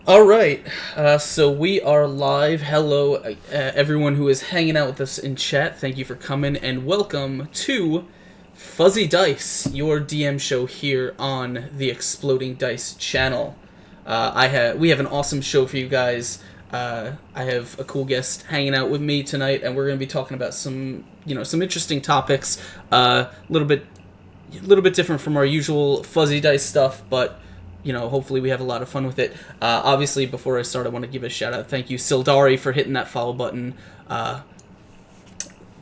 All right, so we are live. Hello, everyone who is hanging out with us in chat. Thank you for coming, and welcome to Fuzzy Dice, your DM show here on the Exploding Dice channel. We have an awesome show for you guys. I have a cool guest hanging out with me tonight, and we're going to be talking about some interesting topics. A little bit different from our usual Fuzzy Dice stuff, but hopefully we have a lot of fun with it. Obviously, before I start, I want to give a shout out. Thank you, Sildari, for hitting that follow button.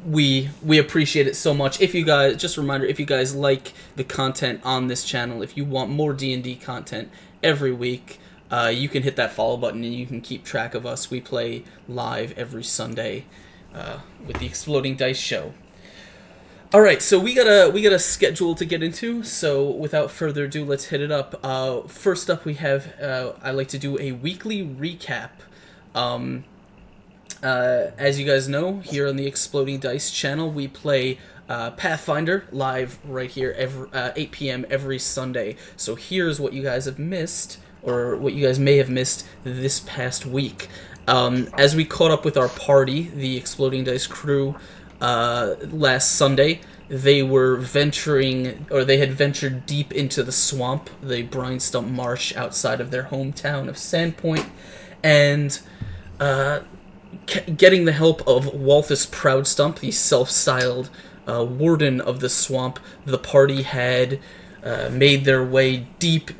We appreciate it so much. If you guys, just a reminder, if you guys like the content on this channel, if you want more D&D content every week, you can hit that follow button and you can keep track of us. We play live every Sunday with the Exploding Dice Show. All right, so we got a schedule to get into. So without further ado, let's hit it up. First up, we have I like to do a weekly recap. As you guys know, here on the Exploding Dice channel, we play Pathfinder live right here every 8 p.m. every Sunday. So here's what you guys have missed, or what you guys may have missed this past week. As we caught up with our party, the Exploding Dice crew. Last Sunday, they had ventured deep into the swamp, the Brinestump Marsh outside of their hometown of Sandpoint, and getting the help of Walthus Proudstump, the self-styled warden of the swamp, the party had made their way deep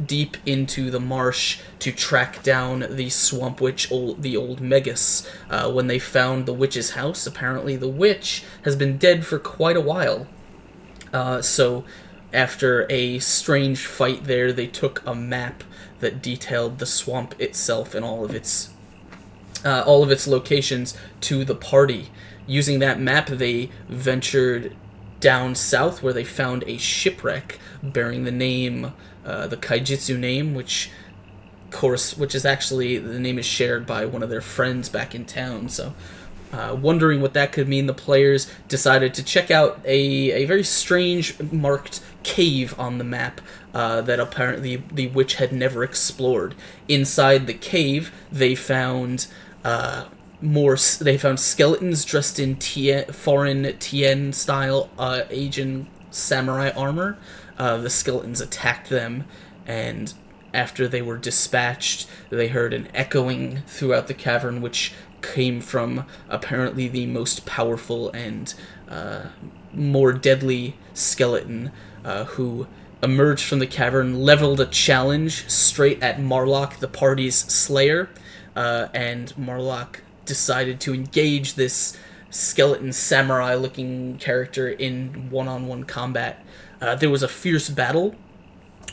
into the marsh to track down the swamp witch, the old Megas. When they found the witch's house, apparently the witch has been dead for quite a while. So after a strange fight there, they took a map that detailed the swamp itself and all of its locations to the party. Using that map, they ventured down south, where they found a shipwreck bearing the name, the Kaijitsu name, which is actually, the name is shared by one of their friends back in town. So, wondering what that could mean, the players decided to check out a very strange marked cave on the map that apparently the witch had never explored. Inside the cave, they found skeletons dressed in foreign Tien style Asian samurai armor. The skeletons attacked them, and after they were dispatched, they heard an echoing throughout the cavern, which came from apparently the most powerful and more deadly skeleton, who emerged from the cavern, leveled a challenge straight at Marlock, the party's slayer, and Marlock decided to engage this skeleton samurai-looking character in one-on-one combat. There was a fierce battle.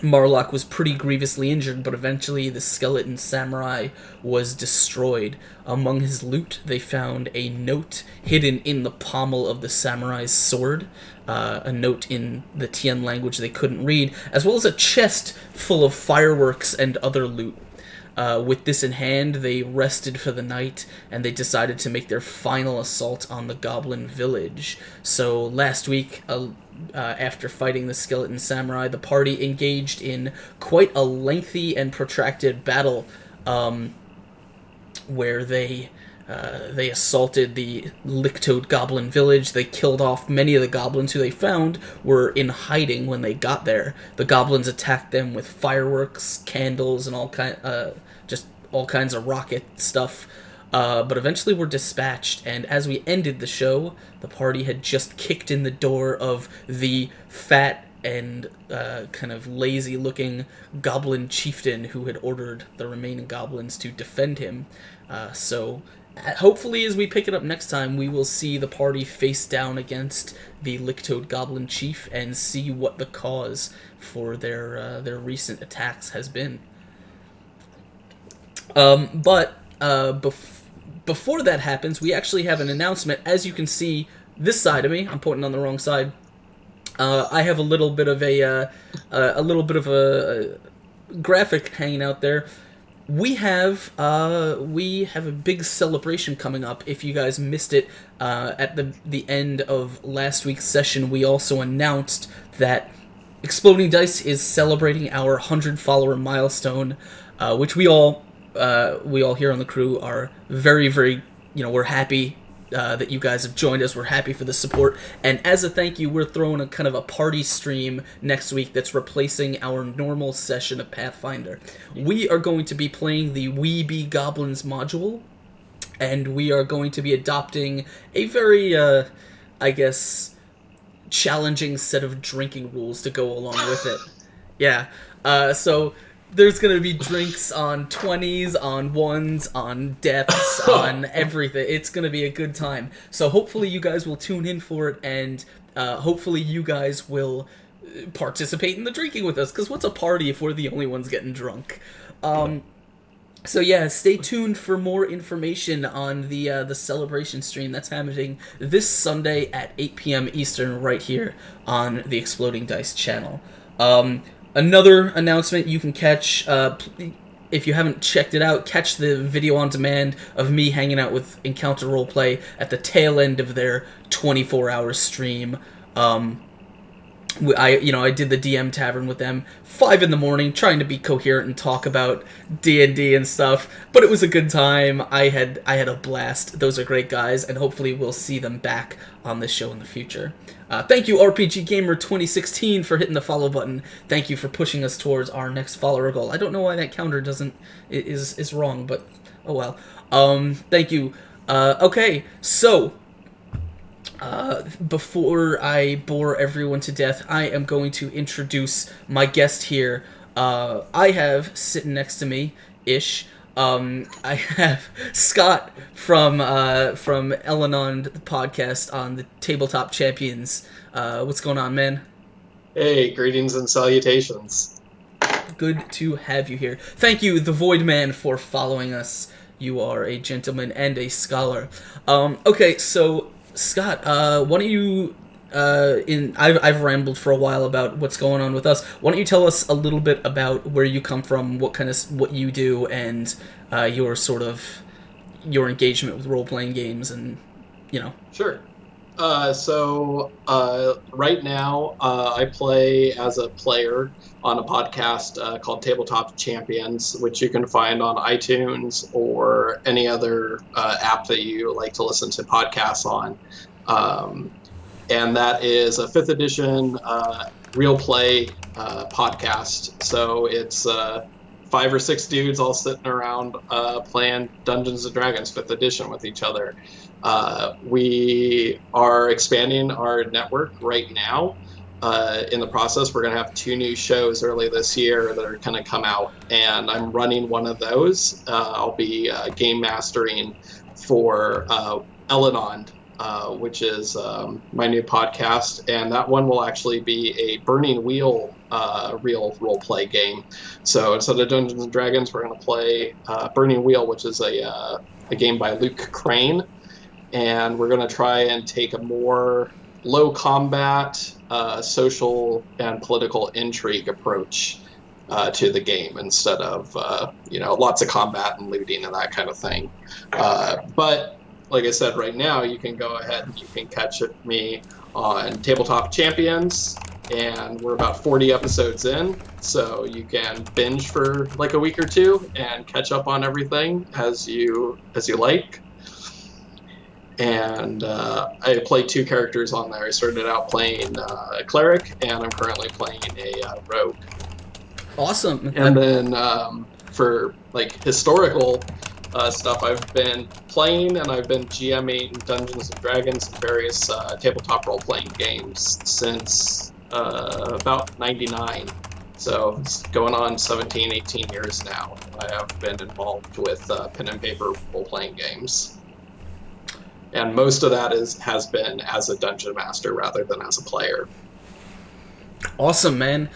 Marlock was pretty grievously injured, but eventually the skeleton samurai was destroyed. Among his loot, they found a note hidden in the pommel of the samurai's sword, a note in the Tien language they couldn't read, as well as a chest full of fireworks and other loot. With this in hand, they rested for the night, and they decided to make their final assault on the goblin village. So last week, after fighting the skeleton samurai, the party engaged in quite a lengthy and protracted battle, where they assaulted the Licktoad goblin village. They killed off many of the goblins who they found were in hiding when they got there. The goblins attacked them with fireworks, candles, and all kinds of rocket stuff. But eventually were dispatched, and as we ended the show, the party had just kicked in the door of the fat and kind of lazy-looking goblin chieftain who had ordered the remaining goblins to defend him. So hopefully, as we pick it up next time, we will see the party face down against the Licktoad Goblin Chief and see what the cause for their recent attacks has been. Before that happens, we actually have an announcement. As you can see, this side of me, I'm pointing on the wrong side. I have a little bit of a graphic hanging out there. We have a big celebration coming up. If you guys missed it, at the end of last week's session, we also announced that Exploding Dice is celebrating our 100 follower milestone, which we all we all here on the crew are very, very, we're happy that you guys have joined us. We're happy for the support. And as a thank you, we're throwing a kind of a party stream next week that's replacing our normal session of Pathfinder. We are going to be playing the We Be Goblins module, and we are going to be adopting a very, I guess, challenging set of drinking rules to go along with it. Yeah. So there's going to be drinks on 20s, on 1s, on deaths, on everything. It's going to be a good time. So hopefully you guys will tune in for it, and hopefully you guys will participate in the drinking with us, because what's a party if we're the only ones getting drunk? So yeah, stay tuned for more information on the celebration stream that's happening this Sunday at 8 p.m. Eastern right here on the Exploding Dice channel. Another announcement you can catch, if you haven't checked it out, catch the video on demand of me hanging out with Encounter Roleplay at the tail end of their 24-hour stream. I did the DM Tavern with them 5 a.m, trying to be coherent and talk about D&D and stuff, but it was a good time. I had a blast. Those are great guys, and hopefully we'll see them back on this show in the future. Thank you, RPG Gamer 2016, for hitting the follow button. Thank you for pushing us towards our next follower goal. I don't know why that counter is wrong, but oh well. Thank you. Okay, so before I bore everyone to death, I am going to introduce my guest here. I have sitting next to me, I have Scott from Elenond, the podcast on the Tabletop Champions. What's going on, man? Hey, greetings and salutations. Good to have you here. Thank you, the Void Man, for following us. You are a gentleman and a scholar. Okay, so Scott, why don't you? I've rambled for a while about what's going on with us. Why don't you tell us a little bit about where you come from, what you do, and your engagement with role-playing games, and Sure. So right now I play as a player on a podcast called Tabletop Champions, which you can find on iTunes or any other app that you like to listen to podcasts on. And that is a 5th edition real play podcast. So it's 5 or 6 dudes all sitting around playing Dungeons & Dragons 5th edition with each other. We are expanding our network right now. In the process, we're going to have 2 new shows early this year that are going to come out, and I'm running one of those. I'll be game mastering for Elenond, which is my new podcast, and that one will actually be a Burning Wheel real role-play game. So instead of Dungeons & Dragons, we're going to play Burning Wheel, which is a game by Luke Crane, and we're going to try and take a more low-combat, social and political intrigue approach to the game instead of lots of combat and looting and that kind of thing. But like I said, right now you can go ahead and you can catch me on Tabletop Champions, and we're about 40 episodes in, so you can binge for like a week or 2 and catch up on everything as you like. And I played 2 characters on there. I started out playing a cleric, and I'm currently playing a rogue. Awesome. And then for like historical stuff, I've been playing and I've been GMing Dungeons & Dragons and various tabletop role-playing games since about 99. So it's going on 17, 18 years now. I have been involved with pen and paper role-playing games. And most of that has been as a dungeon master rather than as a player. Awesome, man.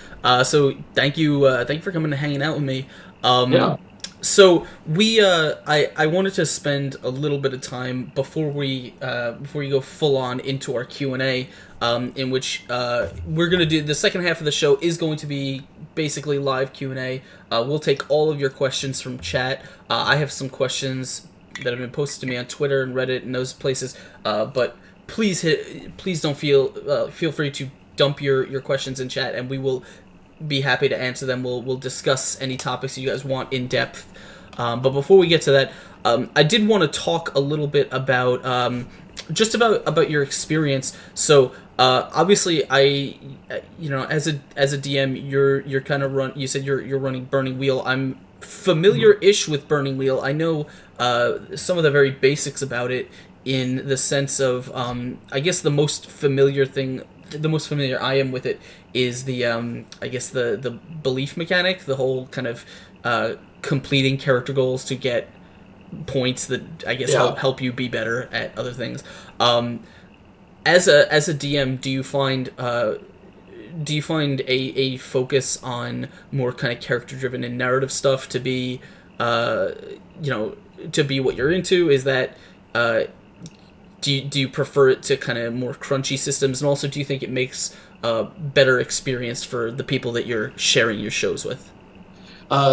So thank you for coming and hanging out with me. Yeah. So I wanted to spend a little bit of time before you go full on into our Q&A, in which we're gonna do the second half of the show is going to be basically live Q&A. We'll take all of your questions from chat. I have some questions that have been posted to me on Twitter and Reddit and those places. But please don't feel free to dump your questions in chat, and we will be happy to answer them. We'll discuss any topics you guys want in depth. But before we get to that, I did want to talk a little bit about just about your experience. So obviously, as a DM, you're kind of run. You said you're running Burning Wheel. I'm familiar-ish with Burning Wheel. I know some of the very basics about it in the sense of I guess the most familiar I am with it is the I guess the belief mechanic, the whole kind of completing character goals to get points that I guess help you be better at other things. As a DM, do you find a focus on more kind of character driven and narrative stuff to be to be what you're into? Is that do you prefer it to kind of more crunchy systems, and also do you think it makes a better experience for the people that you're sharing your shows with?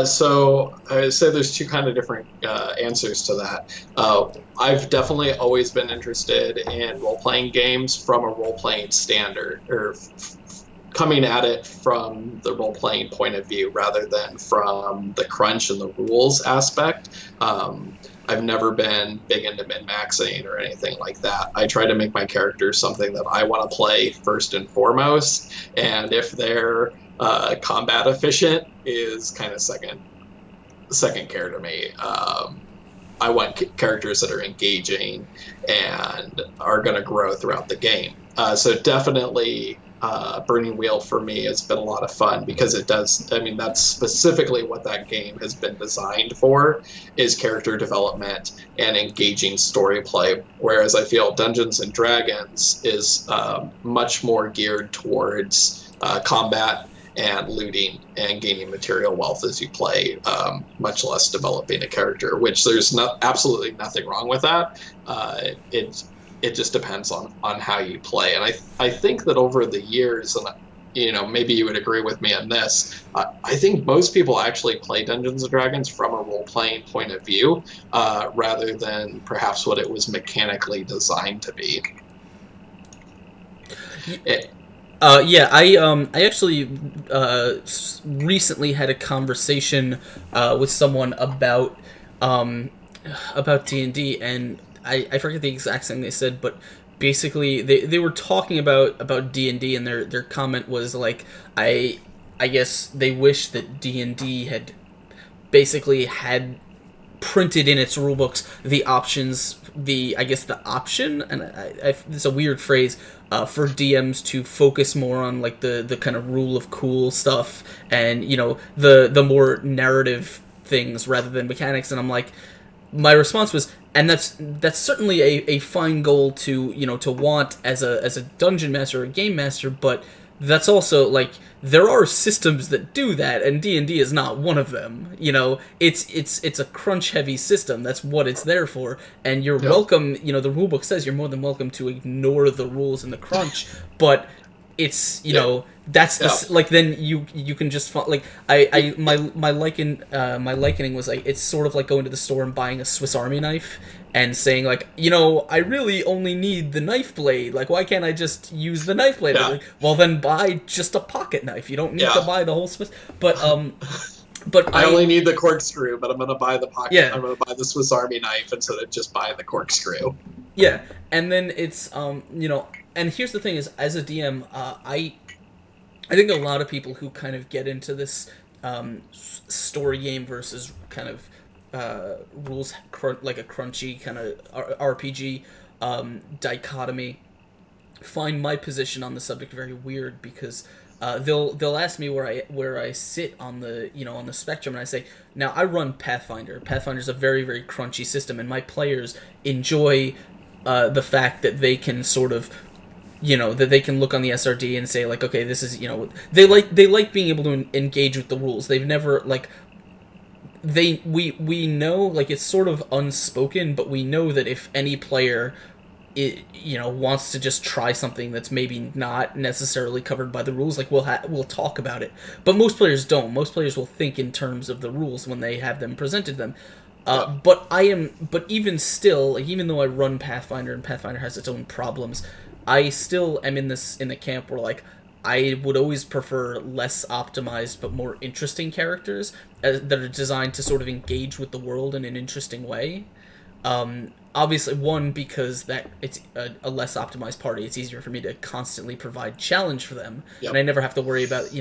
So I would say there's two kind of different answers to that. I've definitely always been interested in role-playing games from a role-playing standard, or coming at it from the role-playing point of view rather than from the crunch and the rules aspect. I've never been big into min-maxing or anything like that. I try to make my characters something that I want to play first and foremost, and if they're combat efficient is kind of second care to me. I want characters that are engaging and are going to grow throughout the game. So definitely Burning Wheel for me has been a lot of fun because it does, I mean, that's specifically what that game has been designed for, is character development and engaging story play. Whereas I feel Dungeons and Dragons is much more geared towards combat and looting and gaining material wealth as you play, much less developing a character, which there's absolutely nothing wrong with that. It just depends on how you play. And I think that over the years, and maybe you would agree with me on this, I think most people actually play Dungeons & Dragons from a role-playing point of view, rather than perhaps what it was mechanically designed to be. I actually recently had a conversation with someone about D&D, and I forget the exact thing they said, but basically they were talking about D&D, and their comment was like, I guess they wish that D&D had basically had printed in its rulebooks the options, the option, and it's a weird phrase, for DMs to focus more on like the kind of rule of cool stuff, and the more narrative things rather than mechanics. And I'm like, my response was, and that's certainly a fine goal to to want as a dungeon master or a game master, but that's also like, there are systems that do that, and D&D is not one of them. It's a crunch heavy system. That's what it's there for, and you're welcome. The rulebook says you're more than welcome to ignore the rules and the crunch, but it's that's the like, then you can just like, my likening was like, it's sort of like going to the store and buying a Swiss Army knife and saying like, I really only need the knife blade, like, why can't I just use the knife blade? Like, well, then buy just a pocket knife, you don't need to buy the whole Swiss. But I only need the corkscrew, but I'm gonna buy the pocket. I'm gonna buy the Swiss Army knife instead of just buying the corkscrew. Yeah, and then it's and here's the thing is, as a DM, I think a lot of people who kind of get into this story game versus kind of rules, like a crunchy kind of RPG dichotomy, find my position on the subject very weird, because they'll ask me where I sit on the on the spectrum, and I say, now I run Pathfinder. Pathfinder's a very, very crunchy system, and my players enjoy the fact that they can sort of that they can look on the SRD and say like, okay, this is they like being able to engage with the rules. They've never like, we know, like, it's sort of unspoken, but we know that if any player wants to just try something that's maybe not necessarily covered by the rules, like, we'll talk about it. But most players don't. Most players will think in terms of the rules when they have them presented them. But even still, like, even though I run Pathfinder and Pathfinder has its own problems, I still am in the camp where, like, I would always prefer less optimized but more interesting characters that are designed to sort of engage with the world in an interesting way. Obviously, one, because that it's a less optimized party, it's easier for me to constantly provide challenge for them, Yep. and I never have to worry about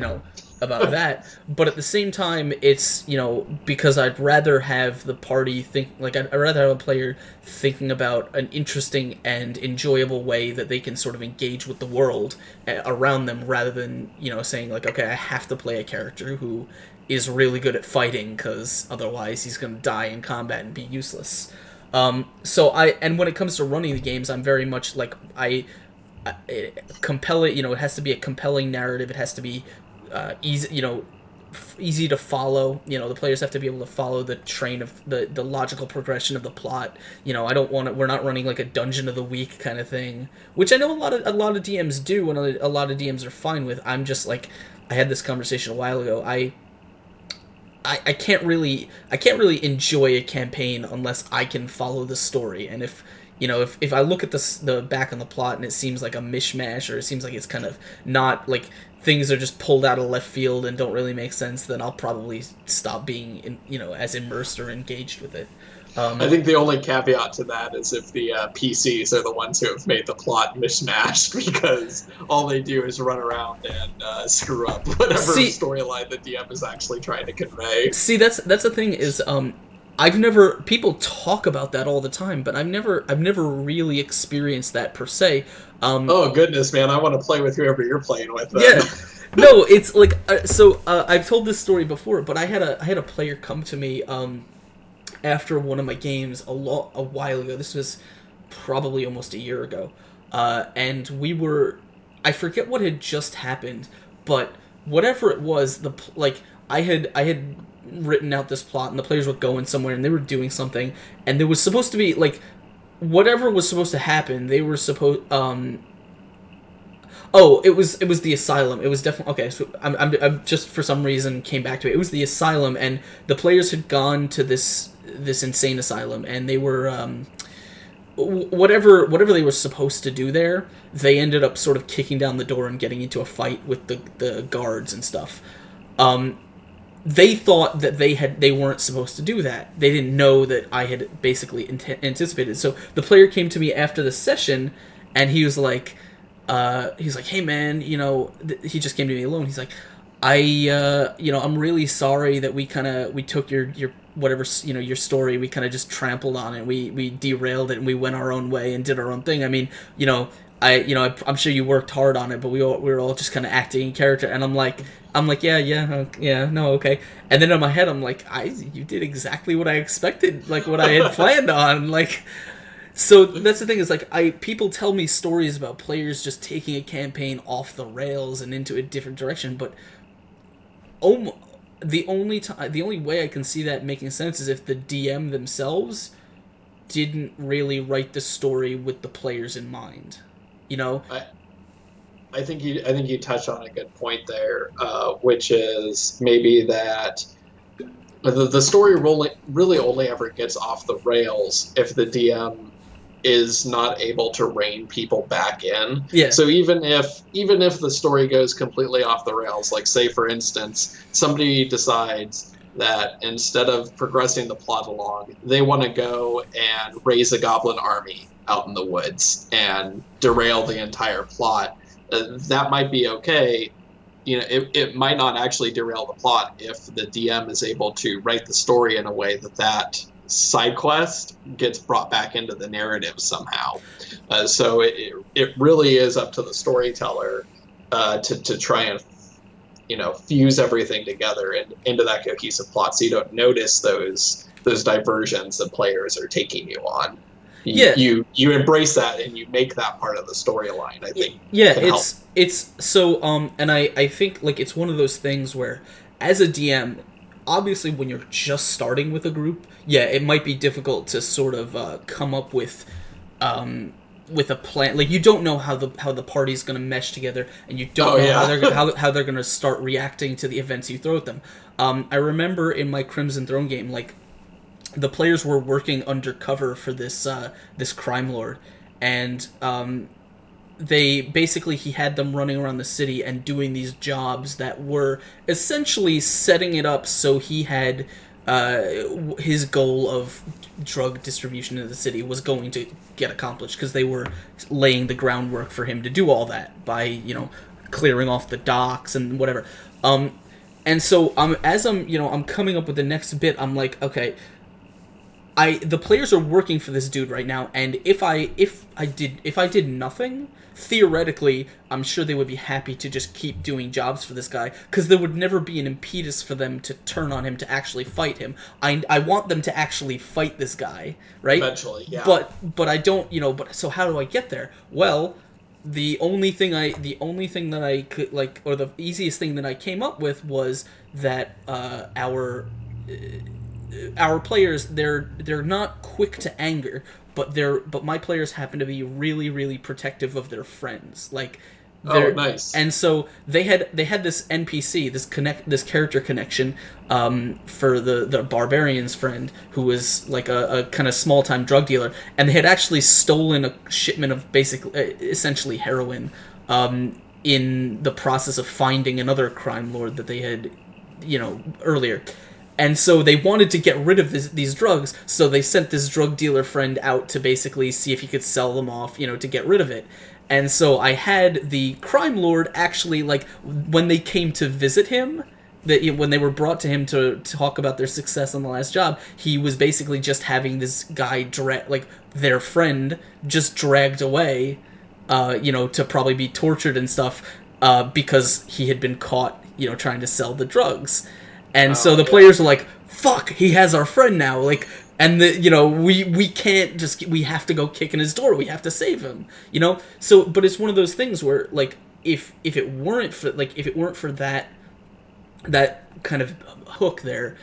about that. But at the same time, it's because I'd rather have the party think like I'd rather have a player thinking about an interesting and enjoyable way that they can sort of engage with the world around them, rather than saying like, okay, I have to play a character who is really good at fighting because otherwise he's going to die in combat and be useless. And when it comes to running the games, I'm very much like compelling. It has to be a compelling narrative. It has to be easy. Easy to follow. The players have to be able to follow the train of the logical progression of the plot. I don't want to. We're not running like a dungeon of the week kind of thing, which I know a lot of DMs do, and a lot of DMs are fine with. I'm just like, I had this conversation a while ago. I can't really enjoy a campaign unless I can follow the story. And if I look at the back on the plot and it seems like a mishmash, or it seems like it's kind of not like things are just pulled out of left field and don't really make sense, then I'll probably stop being as immersed or engaged with it. I think the only caveat to that is if the PCs are the ones who have made the plot mishmashed, because all they do is run around and screw up whatever storyline the DM is actually trying to convey. See, that's the thing is, I've never. People talk about that all the time, but I've never really experienced that per se. Oh goodness, man! I want to play with whoever you're playing with. Then. Yeah. No, it's like I've told this story before, but I had a player come to me after one of my games a while ago. This was probably almost a year ago, and I forget what had just happened, but whatever it was, I had written out this plot, and the players were going somewhere, and they were doing something, and there was supposed to be whatever was supposed to happen. They were supposed Oh, it was the asylum. It was definitely okay. So I'm just for some reason came back to it. It was the asylum, and the players had gone to this insane asylum, and they were whatever they were supposed to do there. They ended up sort of kicking down the door and getting into a fight with the guards and stuff. They thought that they weren't supposed to do that. They didn't know that I had basically anticipated. So the player came to me after the session, and he was like, hey man, he just came to me alone. He's like, I'm really sorry that we took your whatever, your story, we kind of just trampled on it. We derailed it, and we went our own way and did our own thing. I mean, I'm sure you worked hard on it, but we were all just kind of acting in character. And I'm like, yeah, no, okay. And then in my head, I'm like, you did exactly what I expected, like what I had planned on, like. So that's the thing, is like people tell me stories about players just taking a campaign off the rails and into a different direction, but the only way I can see that making sense is if the DM themselves didn't really write the story with the players in mind. I think you touched on a good point there, which is maybe that the story really only ever gets off the rails if the DM is not able to rein people back in. Yeah. So even if the story goes completely off the rails, like say for instance, somebody decides that instead of progressing the plot along, they want to go and raise a goblin army out in the woods and derail the entire plot, that might be okay. It might not actually derail the plot if the DM is able to write the story in a way that side quest gets brought back into the narrative somehow. So it really is up to the storyteller to try and fuse everything together and into that cohesive plot, so you don't notice those diversions that players are taking you on. You embrace that and you make that part of the storyline. I think. Yeah, it's so and I think like it's one of those things where as a DM, obviously when you're just starting with a group, yeah, it might be difficult to sort of come up with a plan. Like you don't know how the party's going to mesh together, and you don't know how they're going to start reacting to the events you throw at them. I remember in my Crimson Throne game, like the players were working undercover for this crime lord, and he had them running around the city and doing these jobs that were essentially setting it up so he had his goal of drug distribution in the city was going to get accomplished, because they were laying the groundwork for him to do all that by, clearing off the docks and whatever. And so I'm coming up with the next bit. I'm like, okay, the players are working for this dude right now, and if I did nothing, theoretically, I'm sure they would be happy to just keep doing jobs for this guy, because there would never be an impetus for them to turn on him to actually fight him. I want them to actually fight this guy, right? Eventually, yeah. But I don't, but so how do I get there? Well, the only thing that I could, like, or the easiest thing that I came up with was that our players, they're not quick to anger, but my players happen to be really, really protective of their friends. Like, nice. And so they had this NPC, this character connection, for the barbarian's friend, who was like a kind of small time drug dealer, and they had actually stolen a shipment of essentially heroin, in the process of finding another crime lord that they had, earlier. And so they wanted to get rid of these drugs, so they sent this drug dealer friend out to basically see if he could sell them off, to get rid of it. And so I had the crime lord actually, like, when they came to visit him, when they were brought to him to talk about their success on the last job, he was basically just having this guy, their friend, just dragged away, to probably be tortured and stuff, because he had been caught, trying to sell the drugs. And so the players were like, fuck, he has our friend now, like, and we can't just, we have to go kick in his door, we have to save him, so, but it's one of those things where, like, if it weren't for that kind of hook there,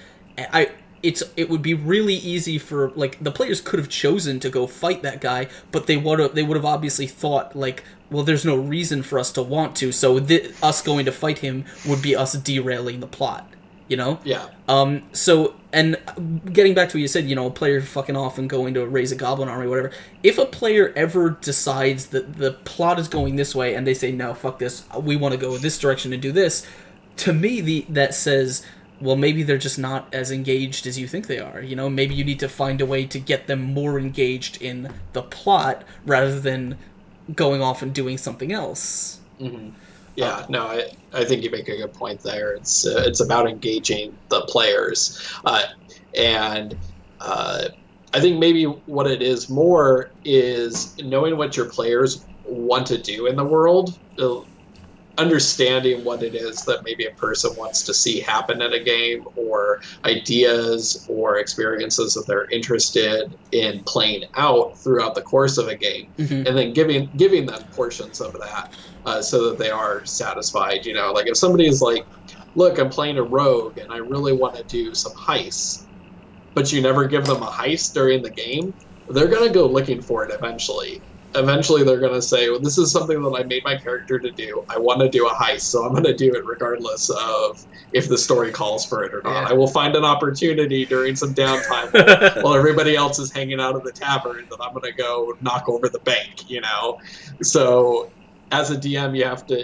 it would be really easy for, like, the players could have chosen to go fight that guy, but they would have obviously thought, like, well, there's no reason for us to want to, so us going to fight him would be us derailing the plot. Yeah. So, and getting back to what you said, a player fucking off and going to raise a goblin army, whatever. If a player ever decides that the plot is going this way and they say, no, fuck this, we want to go this direction and do this, to me, that says, well, maybe they're just not as engaged as you think they are. Maybe you need to find a way to get them more engaged in the plot rather than going off and doing something else. Mm-hmm. Yeah, no, I think you make a good point there. It's about engaging the players, and I think maybe what it is more is knowing what your players want to do in the world, understanding what it is that maybe a person wants to see happen in a game, or ideas or experiences that they're interested in playing out throughout the course of a game, mm-hmm. and then giving them portions of that, so that they are satisfied. Like, if somebody is like, look, I'm playing a rogue and I really want to do some heists, but you never give them a heist during the game, they're going to go looking for it eventually. Eventually they're going to say, well, this is something that I made my character to do. I want to do a heist, so I'm going to do it regardless of if the story calls for it or not. Yeah. I will find an opportunity during some downtime while everybody else is hanging out at the tavern that I'm going to go knock over the bank, So as a DM,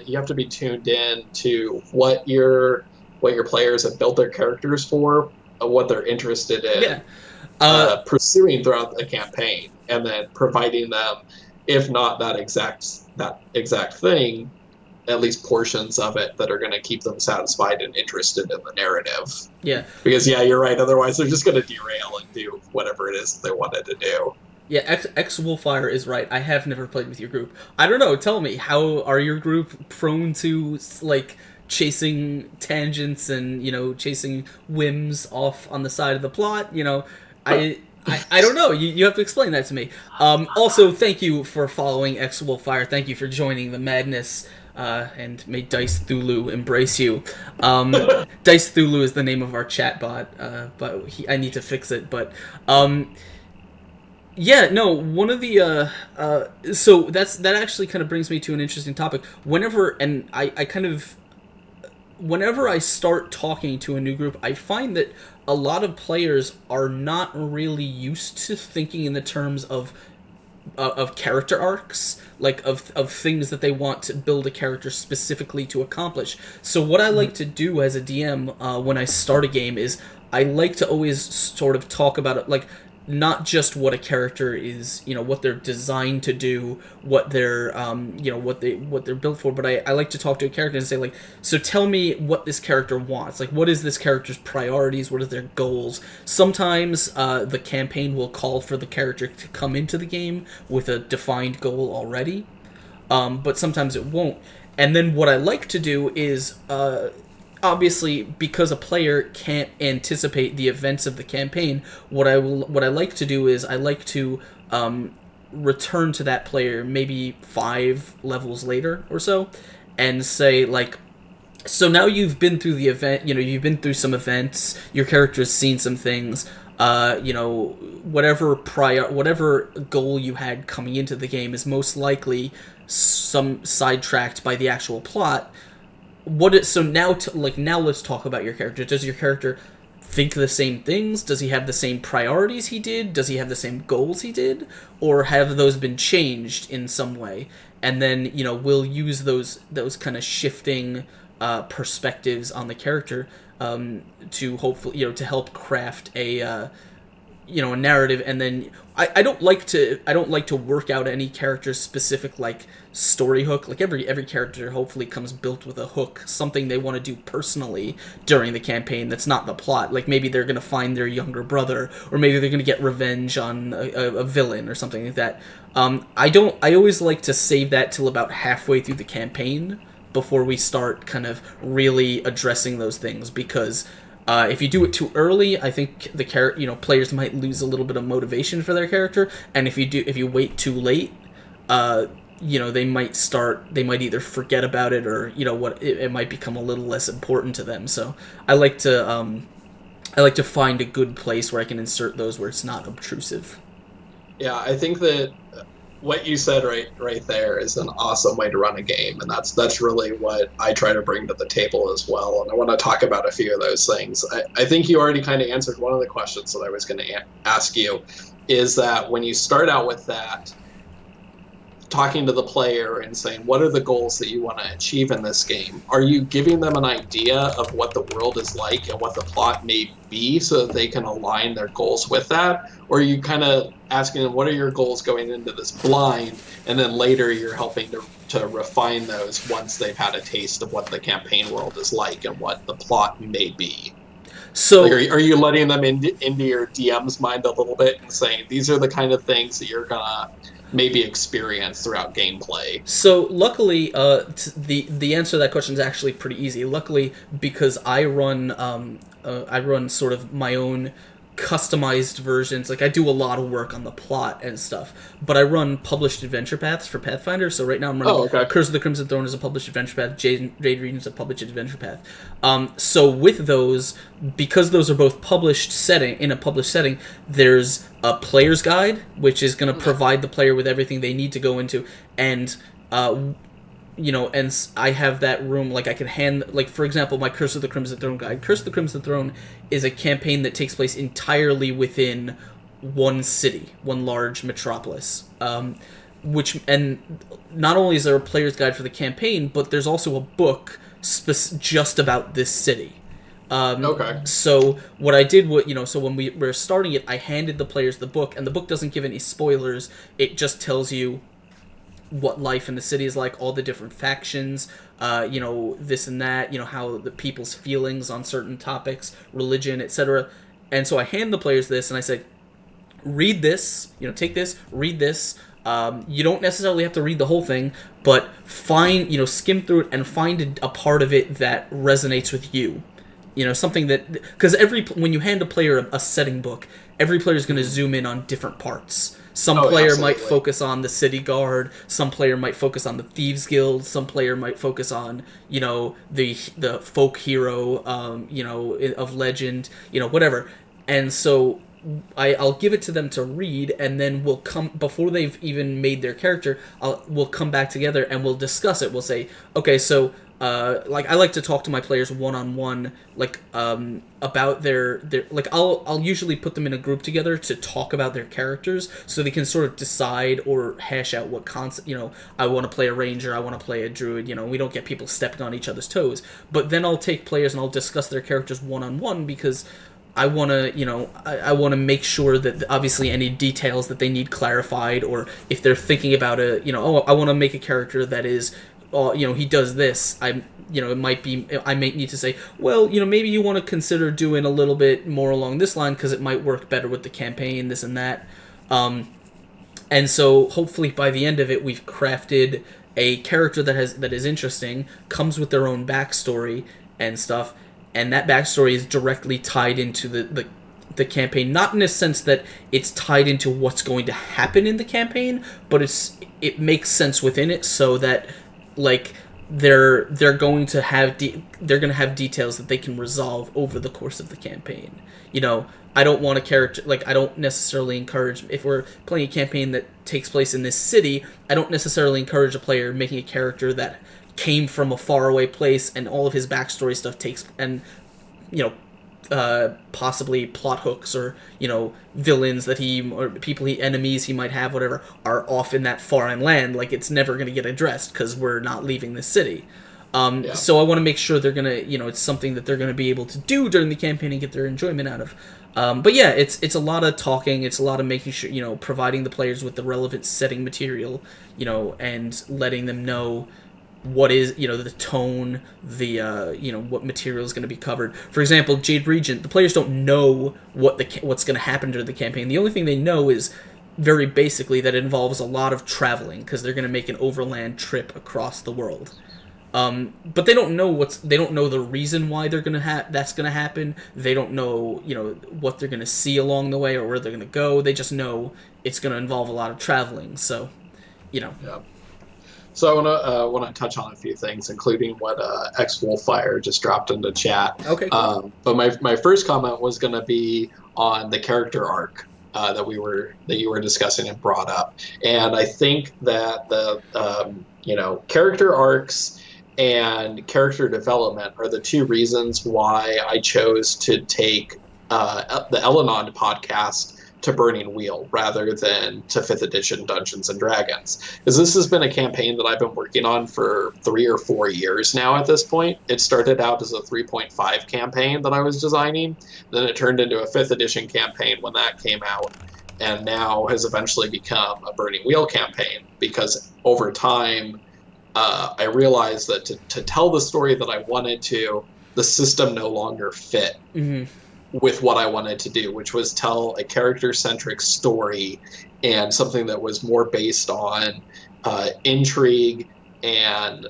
you have to be tuned in to what your players have built their characters for, what they're interested in pursuing throughout the campaign, and then providing them, if not that exact thing, at least portions of it that are going to keep them satisfied and interested in the narrative. Yeah. Because, you're right. Otherwise, they're just going to derail and do whatever it is that they wanted to do. Yeah, X Wolfire is right. I have never played with your group. I don't know. Tell me, how are your group prone to, like, chasing tangents and, chasing whims off on the side of the plot? I don't know. You have to explain that to me. Also, thank you for following X Wolfire. Thank you for joining the madness. And may Dice Thulu embrace you. Dice Thulu is the name of our chatbot, but I need to fix it. But yeah, no. One of the so that actually kind of brings me to an interesting topic. Whenever I start talking to a new group, I find that a lot of players are not really used to thinking in the terms of of character arcs, like of things that they want to build a character specifically to accomplish. So what I like to do as a DM when I start a game is I like to always sort of talk about it, like not just what a character is, what they're designed to do, what they're, what they're built for, but I like to talk to a character and say, like, so tell me what this character wants. Like, what is this character's priorities? What are their goals? Sometimes the campaign will call for the character to come into the game with a defined goal already, but sometimes it won't. And then what I like to do is, obviously, because a player can't anticipate the events of the campaign, what I like to do is I like to return to that player maybe 5 levels later or so, and say, like, so now you've been through the event, you've been through some events, your character's seen some things, whatever goal you had coming into the game is most likely some sidetracked by the actual plot. Now let's talk about your character. Does your character think the same things? Does he have the same priorities he did? Does he have the same goals he did? Or have those been changed in some way? And then, we'll use those kind of shifting perspectives on the character to hopefully, to help craft a narrative. And then I don't like to work out any character specific, like, story hook. Like, every character hopefully comes built with a hook, something they want to do personally during the campaign that's not the plot. Like, maybe they're going to find their younger brother, or maybe they're going to get revenge on a villain or something like that. I always like to save that till about halfway through the campaign before we start kind of really addressing those things, because if you do it too early, I think the players might lose a little bit of motivation for their character, and if you wait too late, they might either forget about it, or it might become a little less important to them. So I like to find a good place where I can insert those where it's not obtrusive. Yeah, I think that what you said right there is an awesome way to run a game, and that's really what I try to bring to the table as well. And I want to talk about a few of those things. I think you already kind of answered one of the questions that I was going to ask you, is that when you start out with that, talking to the player and saying, what are the goals that you want to achieve in this game? Are you giving them an idea of what the world is like and what the plot may be so that they can align their goals with that? Or are you kind of asking them, what are your goals going into this blind? And then later you're helping to refine those once they've had a taste of what the campaign world is like and what the plot may be. So, like, are you letting them into your DM's mind a little bit and saying, these are the kind of things that you're going to maybe experience throughout gameplay? So luckily, the answer to that question is actually pretty easy. Luckily, because I run sort of my own customized versions. Like, I do a lot of work on the plot and stuff, but I run published adventure paths for Pathfinder. So right now I'm running Curse of the Crimson Throne as a published adventure path, Jade Region is a published adventure path. So with those, because those are both in a published setting, there's a player's guide, which is going to provide the player with everything they need to go into, and and I have that room, like, I can hand, like, for example, my Curse of the Crimson Throne guide. Curse of the Crimson Throne is a campaign that takes place entirely within one city, one large metropolis. And not only is there a player's guide for the campaign, but there's also a book just about this city. So what I did, so when we were starting it, I handed the players the book, and the book doesn't give any spoilers. It just tells you what life in the city is like, all the different factions, this and that, how the people's feelings on certain topics, religion, etc. And so I hand the players this, and I say, read this, take this, read this. You don't necessarily have to read the whole thing, but skim through it and find a part of it that resonates with you. Something that, because when you hand a player a setting book, every player is going to zoom in on different parts. Some player might focus on the city guard. Some player might focus on the thieves guild. Some player might focus on the folk hero of legend, whatever. And so I'll give it to them to read, and then we'll come, before they've even made their character, we'll come back together and we'll discuss it. We'll say, okay, so like I like to talk to my players one-on-one, like about their like I'll usually put them in a group together to talk about their characters so they can sort of decide or hash out what concept, I want to play a ranger, I want to play a druid, we don't get people stepping on each other's toes. But then I'll take players and I'll discuss their characters one-on-one because I want to, I want to make sure that obviously any details that they need clarified, or if they're thinking about I want to make a character that is, he does this. It might be, I may need to say, well, maybe you want to consider doing a little bit more along this line because it might work better with the campaign, this and that. And so hopefully by the end of it, we've crafted a character that is interesting, comes with their own backstory and stuff. And that backstory is directly tied into the campaign, not in a sense that it's tied into what's going to happen in the campaign, but it makes sense within it, so that like they're going to have details that they can resolve over the course of the campaign. I don't want a character, like I don't necessarily encourage, if we're playing a campaign that takes place in this city, I don't necessarily encourage a player making a character that came from a faraway place and all of his backstory stuff takes, and possibly plot hooks or villains that enemies he might have, whatever, are off in that foreign land. Like, it's never going to get addressed because we're not leaving the city. So I want to make sure they're gonna, it's something that they're gonna be able to do during the campaign and get their enjoyment out of. But yeah, it's a lot of talking. It's a lot of making sure, providing the players with the relevant setting material, and letting them know what is, the tone, the what material is going to be covered. For example, Jade Regent, the players don't know what's going to happen during the campaign. The only thing they know is very basically that it involves a lot of traveling because they're going to make an overland trip across the world. But they don't know the reason why they're gonna that's gonna happen. They don't know, what they're gonna see along the way or where they're gonna go. They just know it's gonna involve a lot of traveling. So, Yeah. So I want to touch on a few things, including what X Wolfire just dropped into chat. Okay. Cool. But my first comment was going to be on the character arc that you were discussing and brought up, and I think that the character arcs and character development are the two reasons why I chose to take the Elenond podcast to Burning Wheel rather than to 5th edition Dungeons and Dragons, because this has been a campaign that I've been working on for 3 or 4 years now at this point. It started out as a 3.5 campaign that I was designing, then it turned into a 5th edition campaign when that came out, and now has eventually become a Burning Wheel campaign, because over time I realized that to tell the story that I wanted to, the system no longer fit. Mm-hmm. With what I wanted to do, which was tell a character-centric story and something that was more based on intrigue and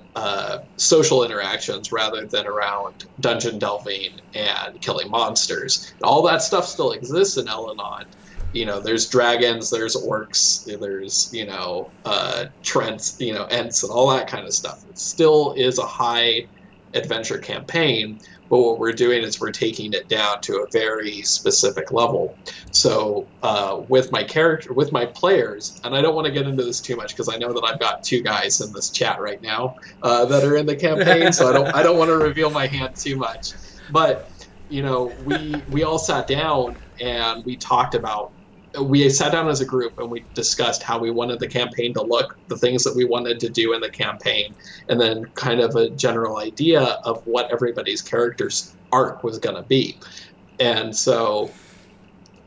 social interactions rather than around dungeon delving and killing monsters. All that stuff still exists in Elenond. There's dragons, there's orcs, there's, Trents, Ents, and all that kind of stuff. It still is a high adventure campaign, but what we're doing is we're taking it down to a very specific level. So with my players, and I don't want to get into this too much because I know that I've got 2 guys in this chat right now that are in the campaign, so I don't want to reveal my hand too much. But we all sat down and we talked about. We sat down as a group and we discussed how we wanted the campaign to look, the things that we wanted to do in the campaign, and then kind of a general idea of what everybody's character's arc was going to be. And so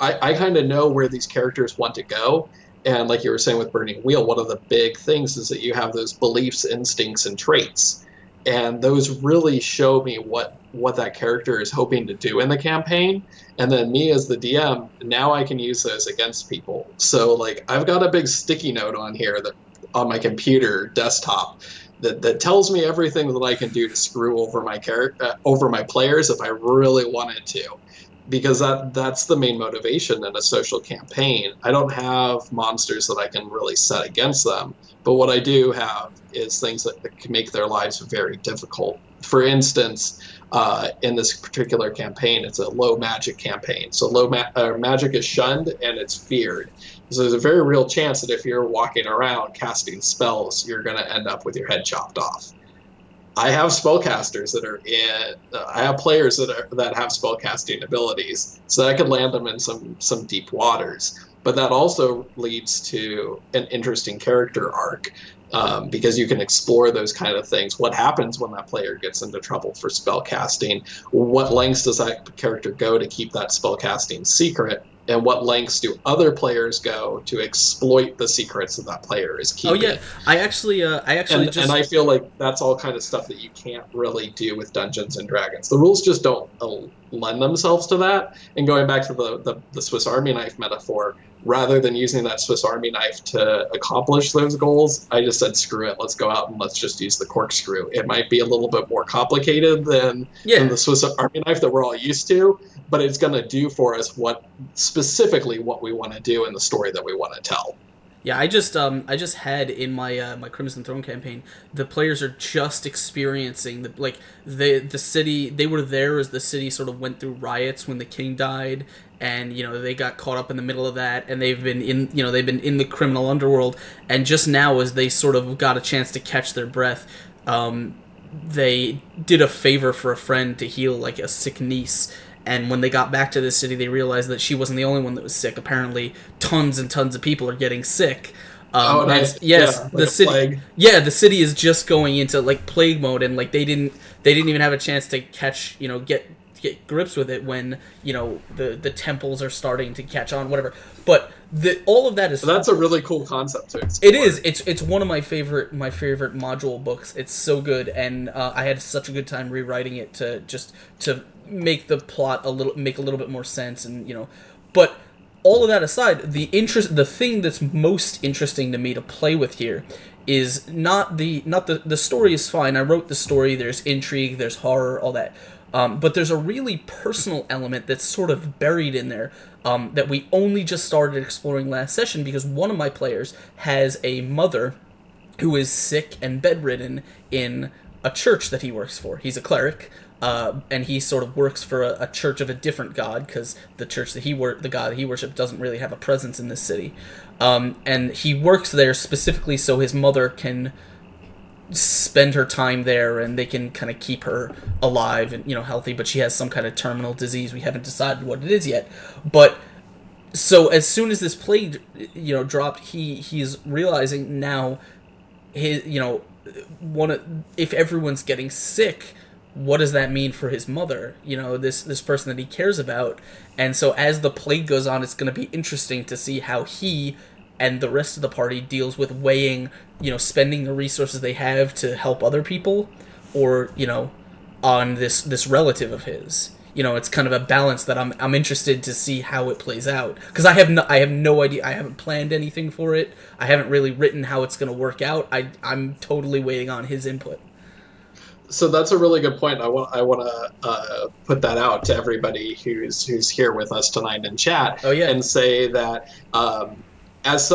I kind of know where these characters want to go. And like you were saying with Burning Wheel, one of the big things is that you have those beliefs, instincts, and traits. And those really show me what that character is hoping to do in the campaign. And then me as the DM, now I can use those against people. So like I've got a big sticky note on here that on my computer desktop that tells me everything that I can do to screw over my over my players if I really wanted to. Because that's the main motivation in a social campaign. I don't have monsters that I can really set against them, but what I do have is things that can make their lives very difficult. For instance, in this particular campaign, it's a low magic campaign. So magic is shunned and it's feared. So there's a very real chance that if you're walking around casting spells, you're going to end up with your head chopped off. I have spellcasters that are in. I have players that have spellcasting abilities, so that could land them in some deep waters. But that also leads to an interesting character arc, because you can explore those kind of things. What happens when that player gets into trouble for spellcasting? What lengths does that character go to keep that spellcasting secret? And what lengths do other players go to exploit the secrets that that player is keeping? Oh yeah, And I feel like that's all kind of stuff that you can't really do with Dungeons and Dragons. The rules just don't lend themselves to that. And going back to the Swiss Army knife metaphor, rather than using that Swiss Army knife to accomplish those goals, I just said, screw it, let's go out and let's just use the corkscrew. It might be a little bit more complicated than the Swiss Army knife that we're all used to, but it's going to do for us specifically what we want to do in the story that we want to tell. Yeah, I just had in my my Crimson Throne campaign, the players are just experiencing the city. They were there as the city sort of went through riots when the king died, and they got caught up in the middle of that, and they've been in the criminal underworld, and just now as they sort of got a chance to catch their breath, they did a favor for a friend to heal like a sick niece. And when they got back to the city, they realized that she wasn't the only one that was sick. Apparently, tons and tons of people are getting sick. Nice. Yes, yeah, the city. Plague. Yeah, the city is just going into like plague mode, and like they didn't even have a chance to catch get grips with it when the temples are starting to catch on, whatever. But all of that is. So that's a really cool concept to explore. It is. It's one of my favorite module books. It's so good, and I had such a good time rewriting it to make the plot make a little bit more sense, and but all of that aside, the thing that's most interesting to me to play with here is not the story is fine. I wrote the story. There's intrigue. There's horror. All that. But there's a really personal element that's sort of buried in there that we only just started exploring last session, because one of my players has a mother who is sick and bedridden in a church that he works for. He's a cleric, and he sort of works for a church of a different god, because the church that the god that he worships doesn't really have a presence in this city. And he works there specifically so his mother can spend her time there, and they can kind of keep her alive and healthy, but she has some kind of terminal disease. We haven't decided what it is yet, but so as soon as this plague dropped, he's realizing now his if everyone's getting sick, what does that mean for his mother, this person that he cares about? And so as the plague goes on, it's going to be interesting to see how he and the rest of the party deals with weighing, spending the resources they have to help other people, or on this relative of his. It's kind of a balance that I'm interested to see how it plays out, because I have no idea. I haven't planned anything for it. I haven't really written how it's going to work out. I'm totally waiting on his input. So that's a really good point. I want to put that out to everybody who's here with us tonight in chat. Oh yeah, and say that as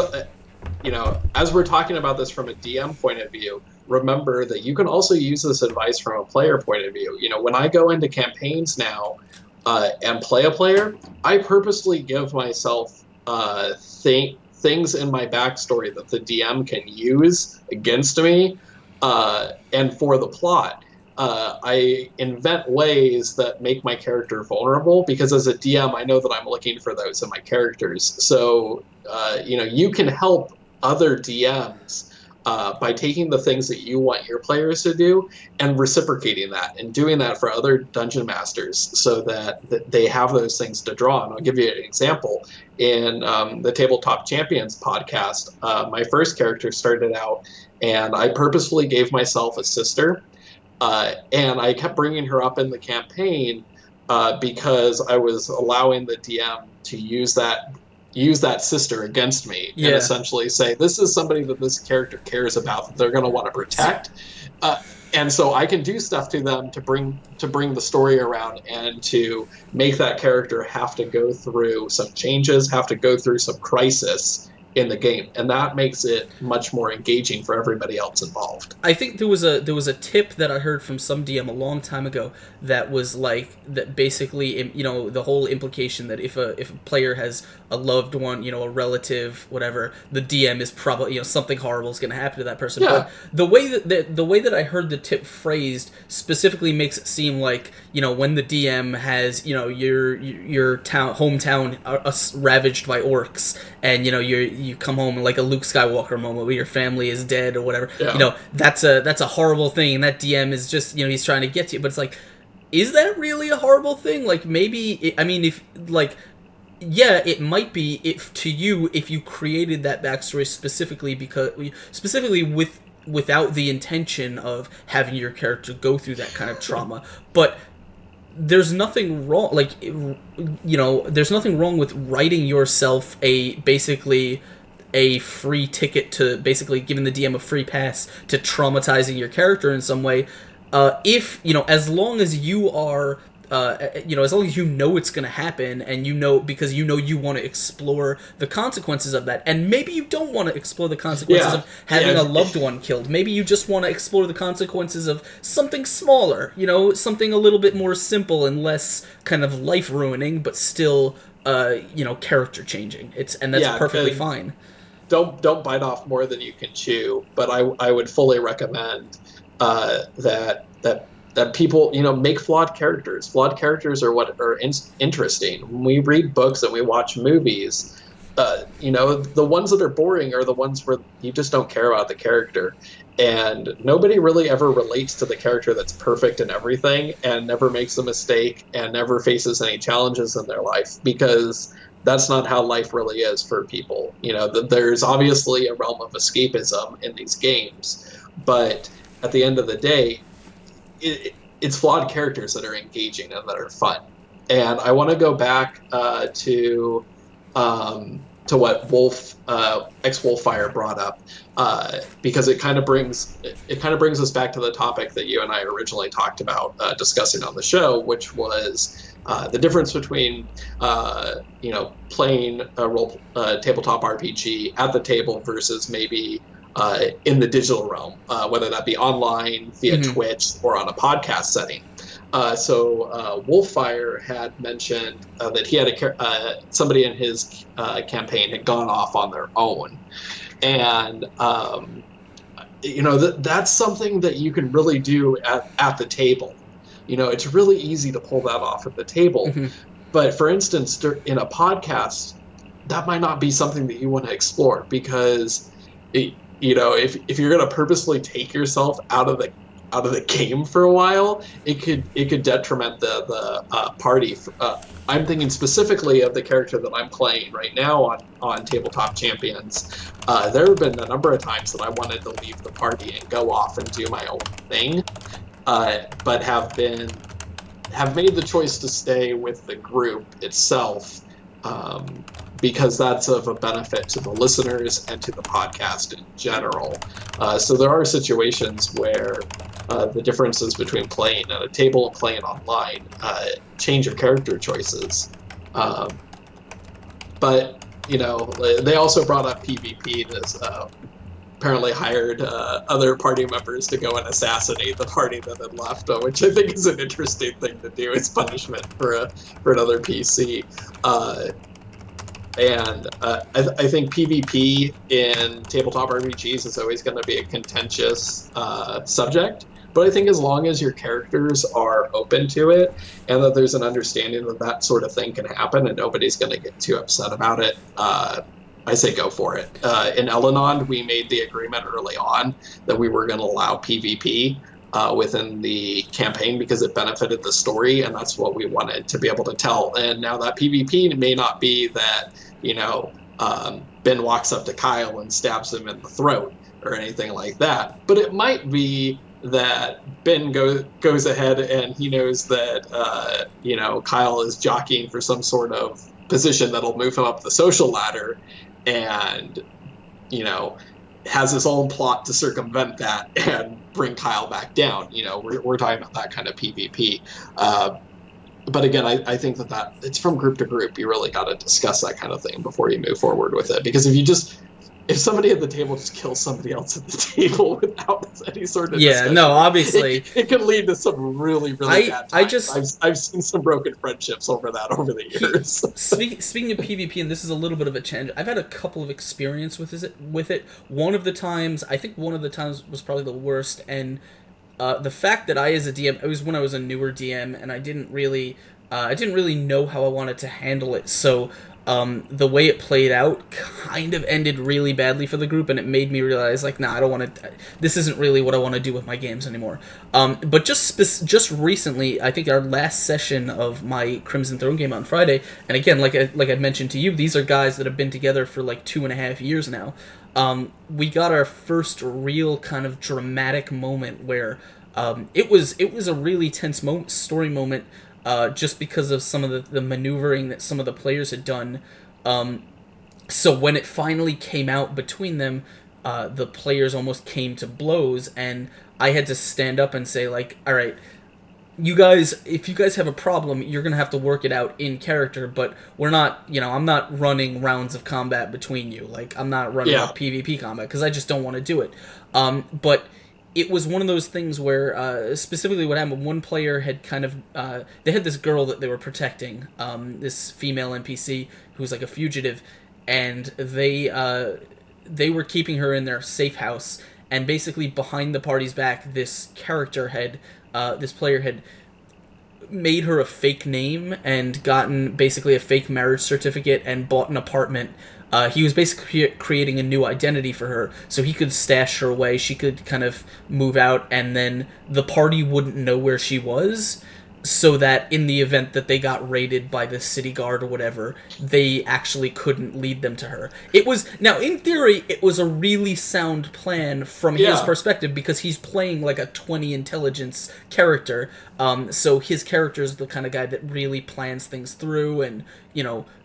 we're talking about this from a DM point of view, remember that you can also use this advice from a player point of view. When I go into campaigns now and play a player, I purposely give myself things in my backstory that the DM can use against me and for the plot. I invent ways that make my character vulnerable, because as a DM, I know that I'm looking for those in my characters. So, you can help other DMs by taking the things that you want your players to do and reciprocating that and doing that for other dungeon masters, so that they have those things to draw. And I'll give you an example. In the Tabletop Champions podcast, my first character started out, and I purposefully gave myself a sister, and I kept bringing her up in the campaign because I was allowing the DM to use that sister against me, and essentially say, this is somebody that this character cares about, that they're going to want to protect. And so I can do stuff to them to bring the story around, and to make that character have to go through some changes, have to go through some crisis in the game, and that makes it much more engaging for everybody else involved. I think there was a tip that I heard from some DM a long time ago that was like that basically, you know, the whole implication that if a player has a loved one, you know, a relative, whatever, the DM is probably, you know, something horrible is going to happen to that person. Yeah. But the way that I heard the tip phrased specifically makes it seem like, you know, when the DM has, you know, your hometown ravaged by orcs, and you know you come home like a Luke Skywalker moment where your family is dead or whatever. Yeah. You know, that's a horrible thing, and that DM is just, you know, he's trying to get to you, but it's like, is that really a horrible thing? Like, maybe I mean, if like, yeah, it might be if to you, if you created that backstory specifically without the intention of having your character go through that kind of trauma. But there's nothing wrong, like, you know, there's nothing wrong with writing yourself basically a free ticket to basically giving the DM a free pass to traumatizing your character in some way. If, you know, as long as you are, you know, as long as you know it's going to happen, and you know, because you know you want to explore the consequences of that, and maybe you don't want to explore the consequences of having a loved one killed. Maybe you just want to explore the consequences of something smaller, you know, something a little bit more simple and less kind of life ruining, but still, you know, character changing. That's perfectly fine. Don't bite off more than you can chew. But I would fully recommend that people, you know, make flawed characters. Flawed characters are what are interesting. When we read books and we watch movies, you know, the ones that are boring are the ones where you just don't care about the character. And nobody really ever relates to the character that's perfect in everything and never makes a mistake and never faces any challenges in their life, because that's not how life really is for people. You know, there's obviously a realm of escapism in these games, but at the end of the day, it's flawed characters that are engaging and that are fun. And I want to go back to what ex-Wolfire brought up, because it kind of brings us back to the topic that you and I originally talked about discussing on the show, which was the difference between you know, playing a tabletop RPG at the table versus maybe in the digital realm, whether that be online via Twitch or on a podcast setting. So Wolfire had mentioned that he had somebody in his campaign had gone off on their own, and you know, that's something that you can really do at the table. You know, it's really easy to pull that off at the table. But for instance, in a podcast, that might not be something that you want to explore, because you know, if you're going to purposely take yourself out of the game for a while, it could detriment the party. I'm thinking specifically of the character that I'm playing right now on Tabletop Champions. There have been a number of times that I wanted to leave the party and go off and do my own thing, but have made the choice to stay with the group itself, because that's of a benefit to the listeners and to the podcast in general. So there are situations where the differences between playing at a table and playing online change your character choices. But, you know, they also brought up PvP. This apparently hired other party members to go and assassinate the party that had left, which I think is an interesting thing to do as punishment for another PC. And I think PvP in tabletop RPGs is always going to be a contentious subject. But I think as long as your characters are open to it, and that there's an understanding that that sort of thing can happen and nobody's going to get too upset about it, I say go for it. In Elenond, we made the agreement early on that we were going to allow PvP within the campaign because it benefited the story, and that's what we wanted to be able to tell. And now that PvP may not be that, you know, Ben walks up to Kyle and stabs him in the throat or anything like that, but it might be that Ben goes ahead and he knows that you know, Kyle is jockeying for some sort of position that'll move him up the social ladder, and, you know, has his own plot to circumvent that and bring Kyle back down. You know, we're talking about that kind of PvP. but again, I think that it's from group to group. You really got to discuss that kind of thing before you move forward with it. Because if somebody at the table just kills somebody else at the table without any sort of discussion, no, obviously it can lead to some really bad times. I've seen some broken friendships over that over the years. Speaking of PvP, and this is a little bit of a change, I've had a couple of experience with it. One of the times was probably the worst, and the fact that I, as a DM, it was when I was a newer DM, and I didn't really know how I wanted to handle it. So the way it played out kind of ended really badly for the group, and it made me realize, like, nah, I don't want to. This isn't really what I want to do with my games anymore. But just recently, I think our last session of my Crimson Throne game on Friday, and again, like I mentioned to you, these are guys that have been together for like 2.5 years now. We got our first real kind of dramatic moment where it was a really tense story moment, just because of some of the maneuvering that some of the players had done. So when it finally came out between them, the players almost came to blows, and I had to stand up and say, like, all right, you guys, if you guys have a problem, you're going to have to work it out in character, but we're not, I'm not running rounds of combat between you. Like, I'm not running a PvP combat, because I just don't want to do it. But it was one of those things where, specifically what happened, one player had kind of, they had this girl that they were protecting, this female NPC who was like a fugitive, and they were keeping her in their safe house, and basically behind the party's back, this player had made her a fake name and gotten basically a fake marriage certificate and bought an apartment. He was basically creating a new identity for her, so he could stash her away, she could kind of move out, and then the party wouldn't know where she was, so that in the event that they got raided by the city guard or whatever, they actually couldn't lead them to her. Now, in theory, it was a really sound plan from his perspective, because he's playing like a 20 intelligence character, so his character is the kind of guy that really plans things through and,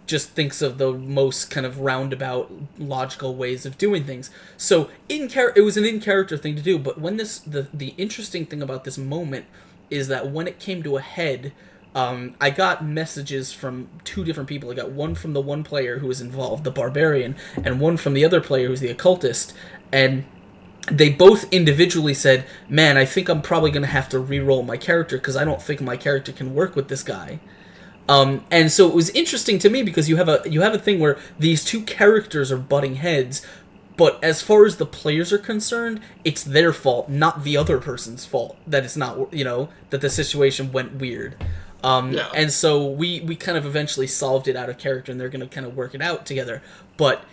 just thinks of the most kind of roundabout, logical ways of doing things. So it was an in-character thing to do, but when the interesting thing about this moment is that when it came to a head, I got messages from two different people. I got one from the one player who was involved, the barbarian, and one from the other player who's the occultist, and they both individually said, man, I think I'm probably going to have to re-roll my character, because I don't think my character can work with this guy. And so it was interesting to me, because you have a thing where these two characters are butting heads, but as far as the players are concerned, it's their fault, not the other person's fault, that it's not, that the situation went weird. And so we kind of eventually solved it out of character, and they're going to kind of work it out together. But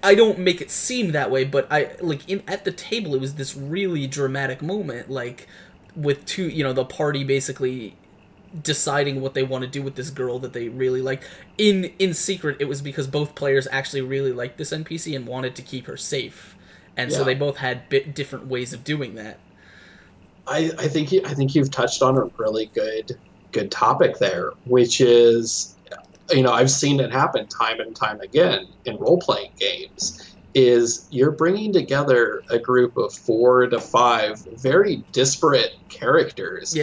I don't make it seem that way, but at the table, it was this really dramatic moment, like, with two, the party basically deciding what they want to do with this girl that they really like. In secret, it was because both players actually really liked this NPC and wanted to keep her safe, and so they both had different ways of doing that. I think you've touched on a really good topic there, which is, I've seen it happen time and time again in role-playing games, is you're bringing together a group of 4 to 5 very disparate characters,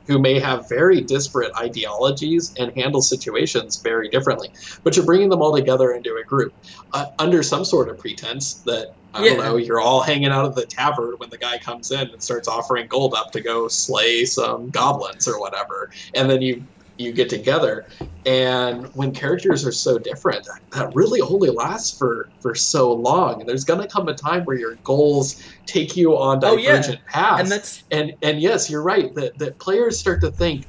who may have very disparate ideologies and handle situations very differently, but you're bringing them all together into a group under some sort of pretense that, I don't know, you're all hanging out at the tavern when the guy comes in and starts offering gold up to go slay some goblins or whatever, and then you get together. And when characters are so different, that really only lasts for so long. And there's going to come a time where your goals take you on divergent paths. And yes, you're right, that players start to think,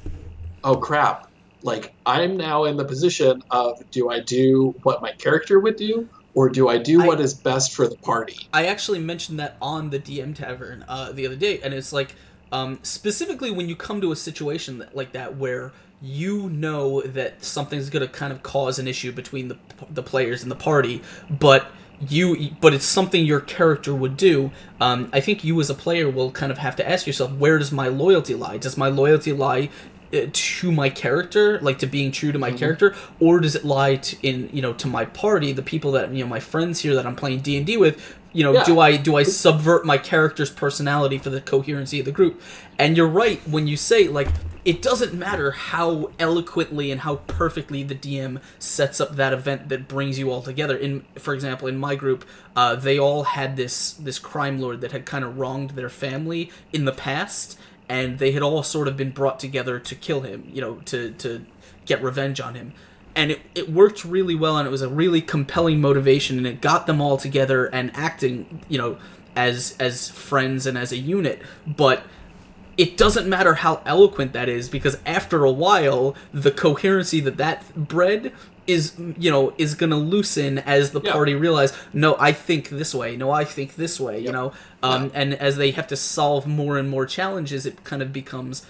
oh crap, like, I'm now in the position of, do I do what my character would do, or do I do what is best for the party? I actually mentioned that on the DM Tavern the other day, and it's like, specifically when you come to a situation like that where you know that something's going to kind of cause an issue between the players and the party, but it's something your character would do. I think you as a player will kind of have to ask yourself, where does my loyalty lie? Does my loyalty lie to my character, like to being true to my character, or does it lie to my party, the people that my friends here that I'm playing D&D with? Do I subvert my character's personality for the coherency of the group? And you're right when you say, like, it doesn't matter how eloquently and how perfectly the DM sets up that event that brings you all together. For example, in my group, they all had this crime lord that had kind of wronged their family in the past, and they had all sort of been brought together to kill him, to get revenge on him. And it worked really well, and it was a really compelling motivation, and it got them all together and acting, as friends and as a unit. But it doesn't matter how eloquent that is, because after a while, the coherency that bred is gonna loosen as the party realize, no, I think this way, no, I think this way, and as they have to solve more and more challenges, it kind of becomes,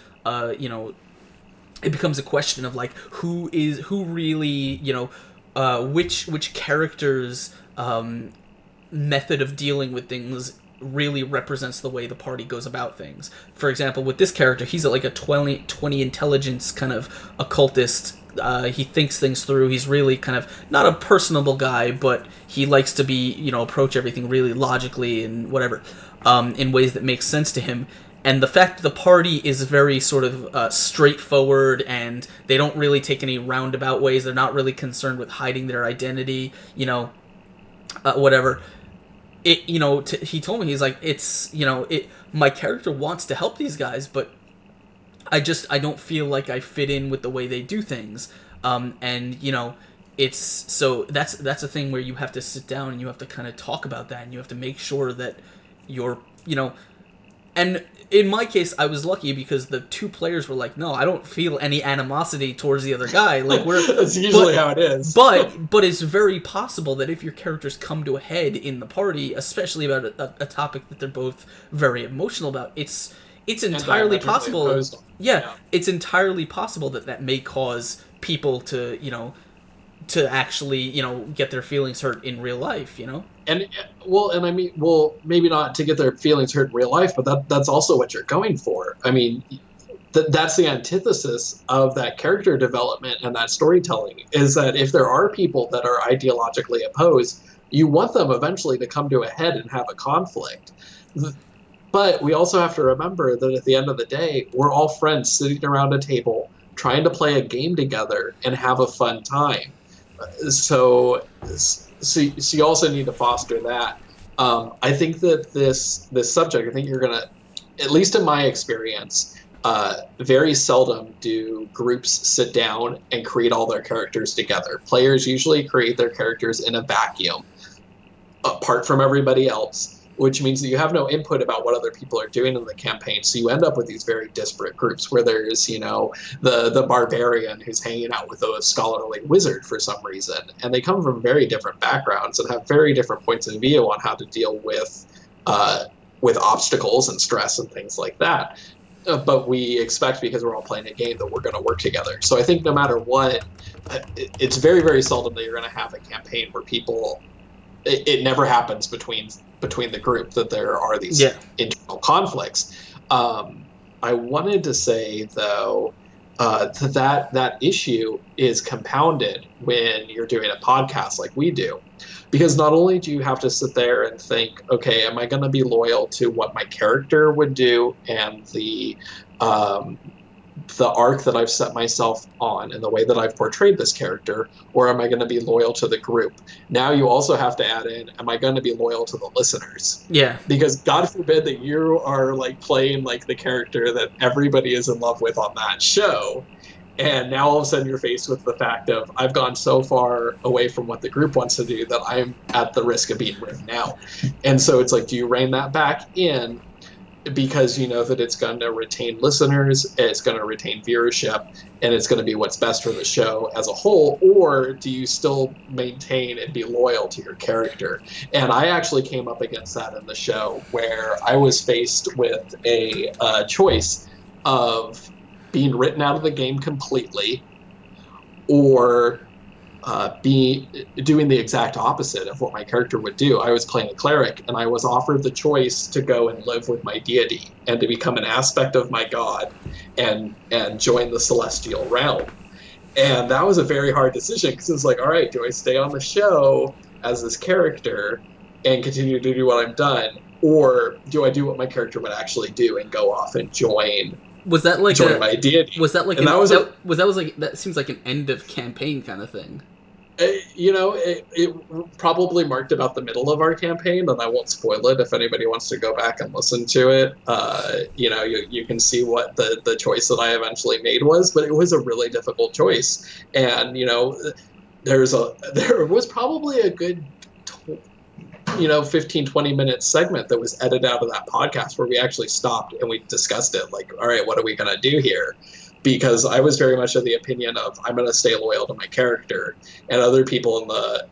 it becomes a question of, like, who really, which character's method of dealing with things really represents the way the party goes about things. For example, with this character, he's like a 20 intelligence kind of occultist. He thinks things through. He's really kind of not a personable guy, but he likes to be, approach everything really logically and whatever, in ways that make sense to him. And the fact that the party is very sort of straightforward, and they don't really take any roundabout ways. They're not really concerned with hiding their identity, whatever. He told me, he's like, my character wants to help these guys, but I don't feel like I fit in with the way they do things. It's so that's a thing where you have to sit down and you have to kind of talk about that, and you have to make sure that you're, and in my case, I was lucky because the two players were like, no, I don't feel any animosity towards the other guy. Like, that's usually how it is. But it's very possible that if your characters come to a head in the party, especially about a topic that they're both very emotional about, it's entirely possible. It's entirely possible that may cause people to to actually get their feelings hurt in real life. And I mean, maybe not to get their feelings hurt in real life, but that's also what you're going for. I mean, that's the antithesis of that character development and that storytelling, is that if there are people that are ideologically opposed, you want them eventually to come to a head and have a conflict. But we also have to remember that at the end of the day, we're all friends sitting around a table trying to play a game together and have a fun time. So you also need to foster that. I think that this subject, I think you're going to, at least in my experience, very seldom do groups sit down and create all their characters together. Players usually create their characters in a vacuum, apart from everybody else, which means that you have no input about what other people are doing in the campaign. So you end up with these very disparate groups where there's, the barbarian who's hanging out with a scholarly wizard for some reason. And they come from very different backgrounds and have very different points of view on how to deal with obstacles and stress and things like that. But we expect, because we're all playing a game, that we're going to work together. So I think no matter what, it's very, very seldom that you're going to have a campaign where people... It never happens between the group that there are these internal conflicts. I wanted to say, though, that issue is compounded when you're doing a podcast like we do. Because not only do you have to sit there and think, okay, am I going to be loyal to what my character would do and the arc that I've set myself on and the way that I've portrayed this character, or am I going to be loyal to the group? Now you also have to add in, am I going to be loyal to the listeners? Yeah. Because God forbid that you are like playing like the character that everybody is in love with on that show, and now all of a sudden you're faced with the fact of, I've gone so far away from what the group wants to do that I'm at the risk of being written out. And so it's like, do you rein that back in because you know that it's going to retain listeners, it's going to retain viewership, and it's going to be what's best for the show as a whole, or do you still maintain and be loyal to your character? And I actually came up against that in the show, where I was faced with a choice of being written out of the game completely, or be doing the exact opposite of what my character would do. I was playing a cleric, and I was offered the choice to go and live with my deity and to become an aspect of my god and join the celestial realm. And that was a very hard decision because it was like, all right, do I stay on the show as this character and continue to do what I've done, or do I do what my character would actually do and go off and join? Was that like my deity? Was that like that seems like an end of campaign kind of thing? It probably marked about the middle of our campaign, and I won't spoil it if anybody wants to go back and listen to it. You can see what the choice that I eventually made was, but it was a really difficult choice. And, there was probably a good 15, 20-minute segment that was edited out of that podcast where we actually stopped and we discussed it. Like, all right, what are we going to do here? Because I was very much of the opinion of I'm going to stay loyal to my character, and other people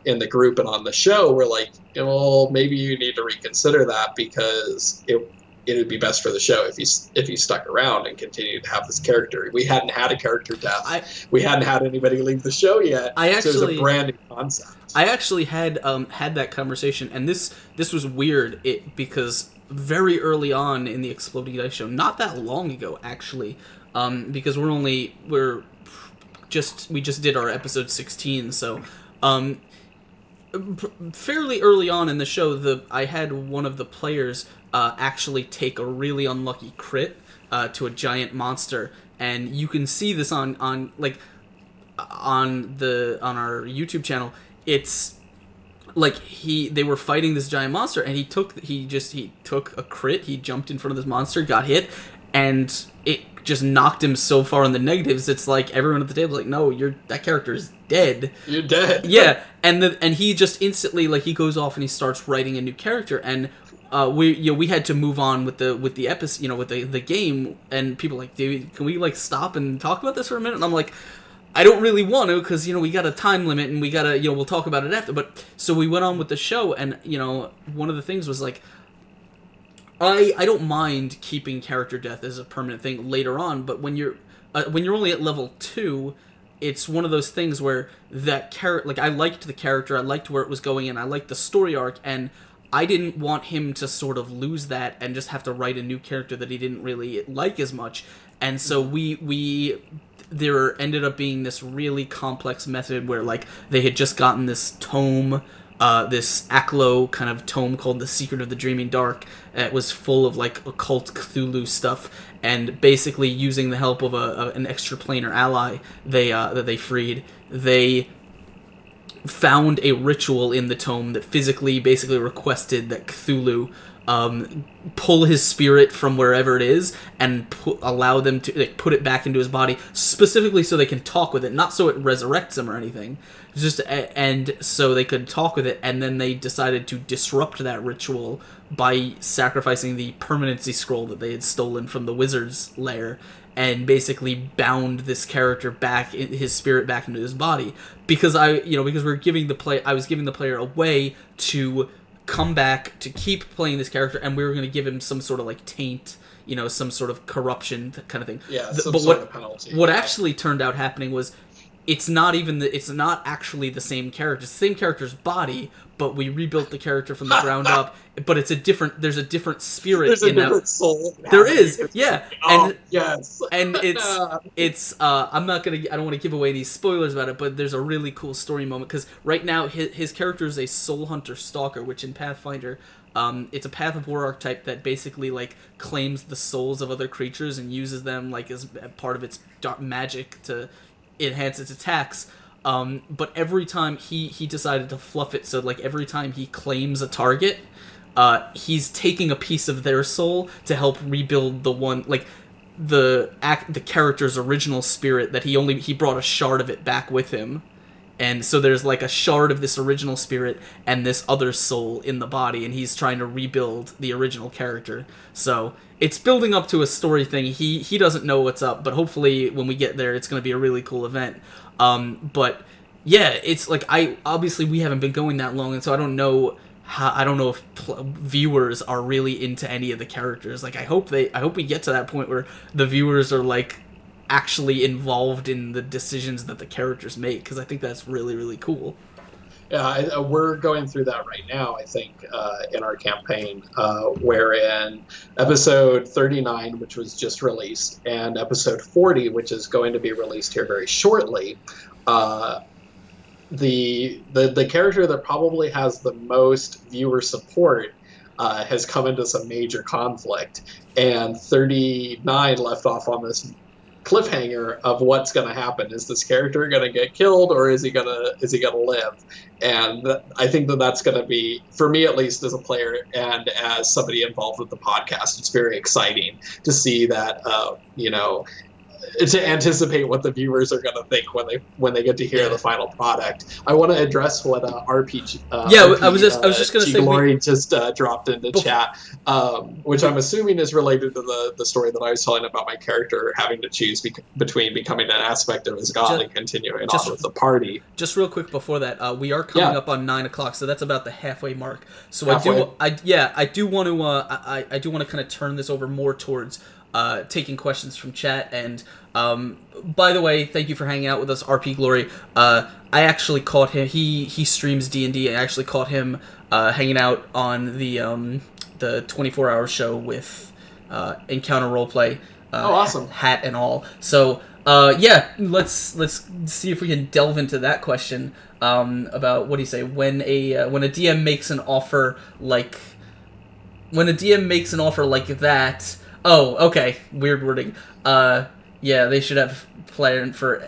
in the group and on the show were like, well, maybe you need to reconsider that because it would be best for the show if you stuck around and continued to have this character. We hadn't had a character death. We hadn't had anybody leave the show yet. So it was a brand new concept. I actually had that conversation, and this was weird. Because very early on in the Exploding Dice show, not that long ago actually. Because we just did our episode 16, so fairly early on in the show, I had one of the players actually take a really unlucky crit to a giant monster, and you can see this on our YouTube channel. It's like they were fighting this giant monster, and he took a crit. He jumped in front of this monster, got hit, and it just knocked him so far in the negatives. It's like everyone at the table is like, no, that character is dead. You're dead. Yeah, and he just instantly, like, he goes off and he starts writing a new character, and we had to move on with the episode, with the game, and people like, dude, can we like stop and talk about this for a minute? And I'm like, I don't really want to, because we got a time limit and we gotta we'll talk about it after. But so we went on with the show, and one of the things was like, I don't mind keeping character death as a permanent thing later on, but when you're only at level 2, it's one of those things where that character, like, I liked the character, I liked where it was going, and I liked the story arc, and I didn't want him to sort of lose that and just have to write a new character that he didn't really like as much. And so there ended up being this really complex method where, like, they had just gotten this tome, this Aklo kind of tome called The Secret of the Dreaming Dark. It was full of like occult Cthulhu stuff, and basically using the help of an extraplanar ally that they freed, they found a ritual in the tome that physically basically requested that Cthulhu pull his spirit from wherever it is and allow them to put it back into his body, specifically so they can talk with it, not so it resurrects him or anything, just and so they could talk with it. And then they decided to disrupt that ritual by sacrificing the permanency scroll that they had stolen from the wizard's lair, and basically bound this character back, his spirit back into his body, because I was giving the player a way to come back to keep playing this character, and we were going to give him some sort of like taint, some sort of corruption kind of thing. Yeah, some sort of penalty. What actually turned out happening was it's not actually the same character. It's the same character's body, but we rebuilt the character from the ground up. But there's a different spirit. There's a different soul. There is, yeah. And yes. And it's I don't want to give away any spoilers about it, but there's a really cool story moment, because right now his character is a soul hunter stalker, which in Pathfinder, it's a Path of War archetype that basically like claims the souls of other creatures and uses them like as part of its dark magic to enhance its attacks. But every time he decided to fluff it, so like every time he claims a target, he's taking a piece of their soul to help rebuild the one, like the character's original spirit that he brought a shard of it back with him. And so there's like a shard of this original spirit and this other soul in the body, and he's trying to rebuild the original character. So it's building up to a story thing. He doesn't know what's up, but hopefully when we get there, it's going to be a really cool event. But yeah, it's like obviously we haven't been going that long, and so I don't know if viewers are really into any of the characters. Like I hope we get to that point where the viewers are like actually involved in the decisions that the characters make, because I think that's really, really cool. Yeah, we're going through that right now, I think, in our campaign, wherein episode 39, which was just released, and episode 40, which is going to be released here very shortly, the character that probably has the most viewer support has come into some major conflict, and 39 left off on this cliffhanger of what's going to happen. Is this character going to get killed, or is he going to live? And I think that's going to be, for me at least, as a player and as somebody involved with the podcast, it's very exciting to see that to anticipate what the viewers are going to think when they get to hear the final product. I want to address what RPG. I was just going to say Glory just dropped into chat, which I'm assuming is related to the story that I was telling about my character having to choose between becoming an aspect of his god and continuing on with the party. Just real quick before that, we are coming up on 9:00, so that's about the halfway mark. So I do want to kind of turn this over more towards taking questions from chat. And by the way, thank you for hanging out with us, RP Glory. I actually caught him. He streams D&D. I actually caught him hanging out on the 24-hour show with Encounter Roleplay. Awesome. Hat and all. So let's see if we can delve into that question about, what do you say, when a DM makes an offer like that. Oh, okay. Weird wording. They should have planned for.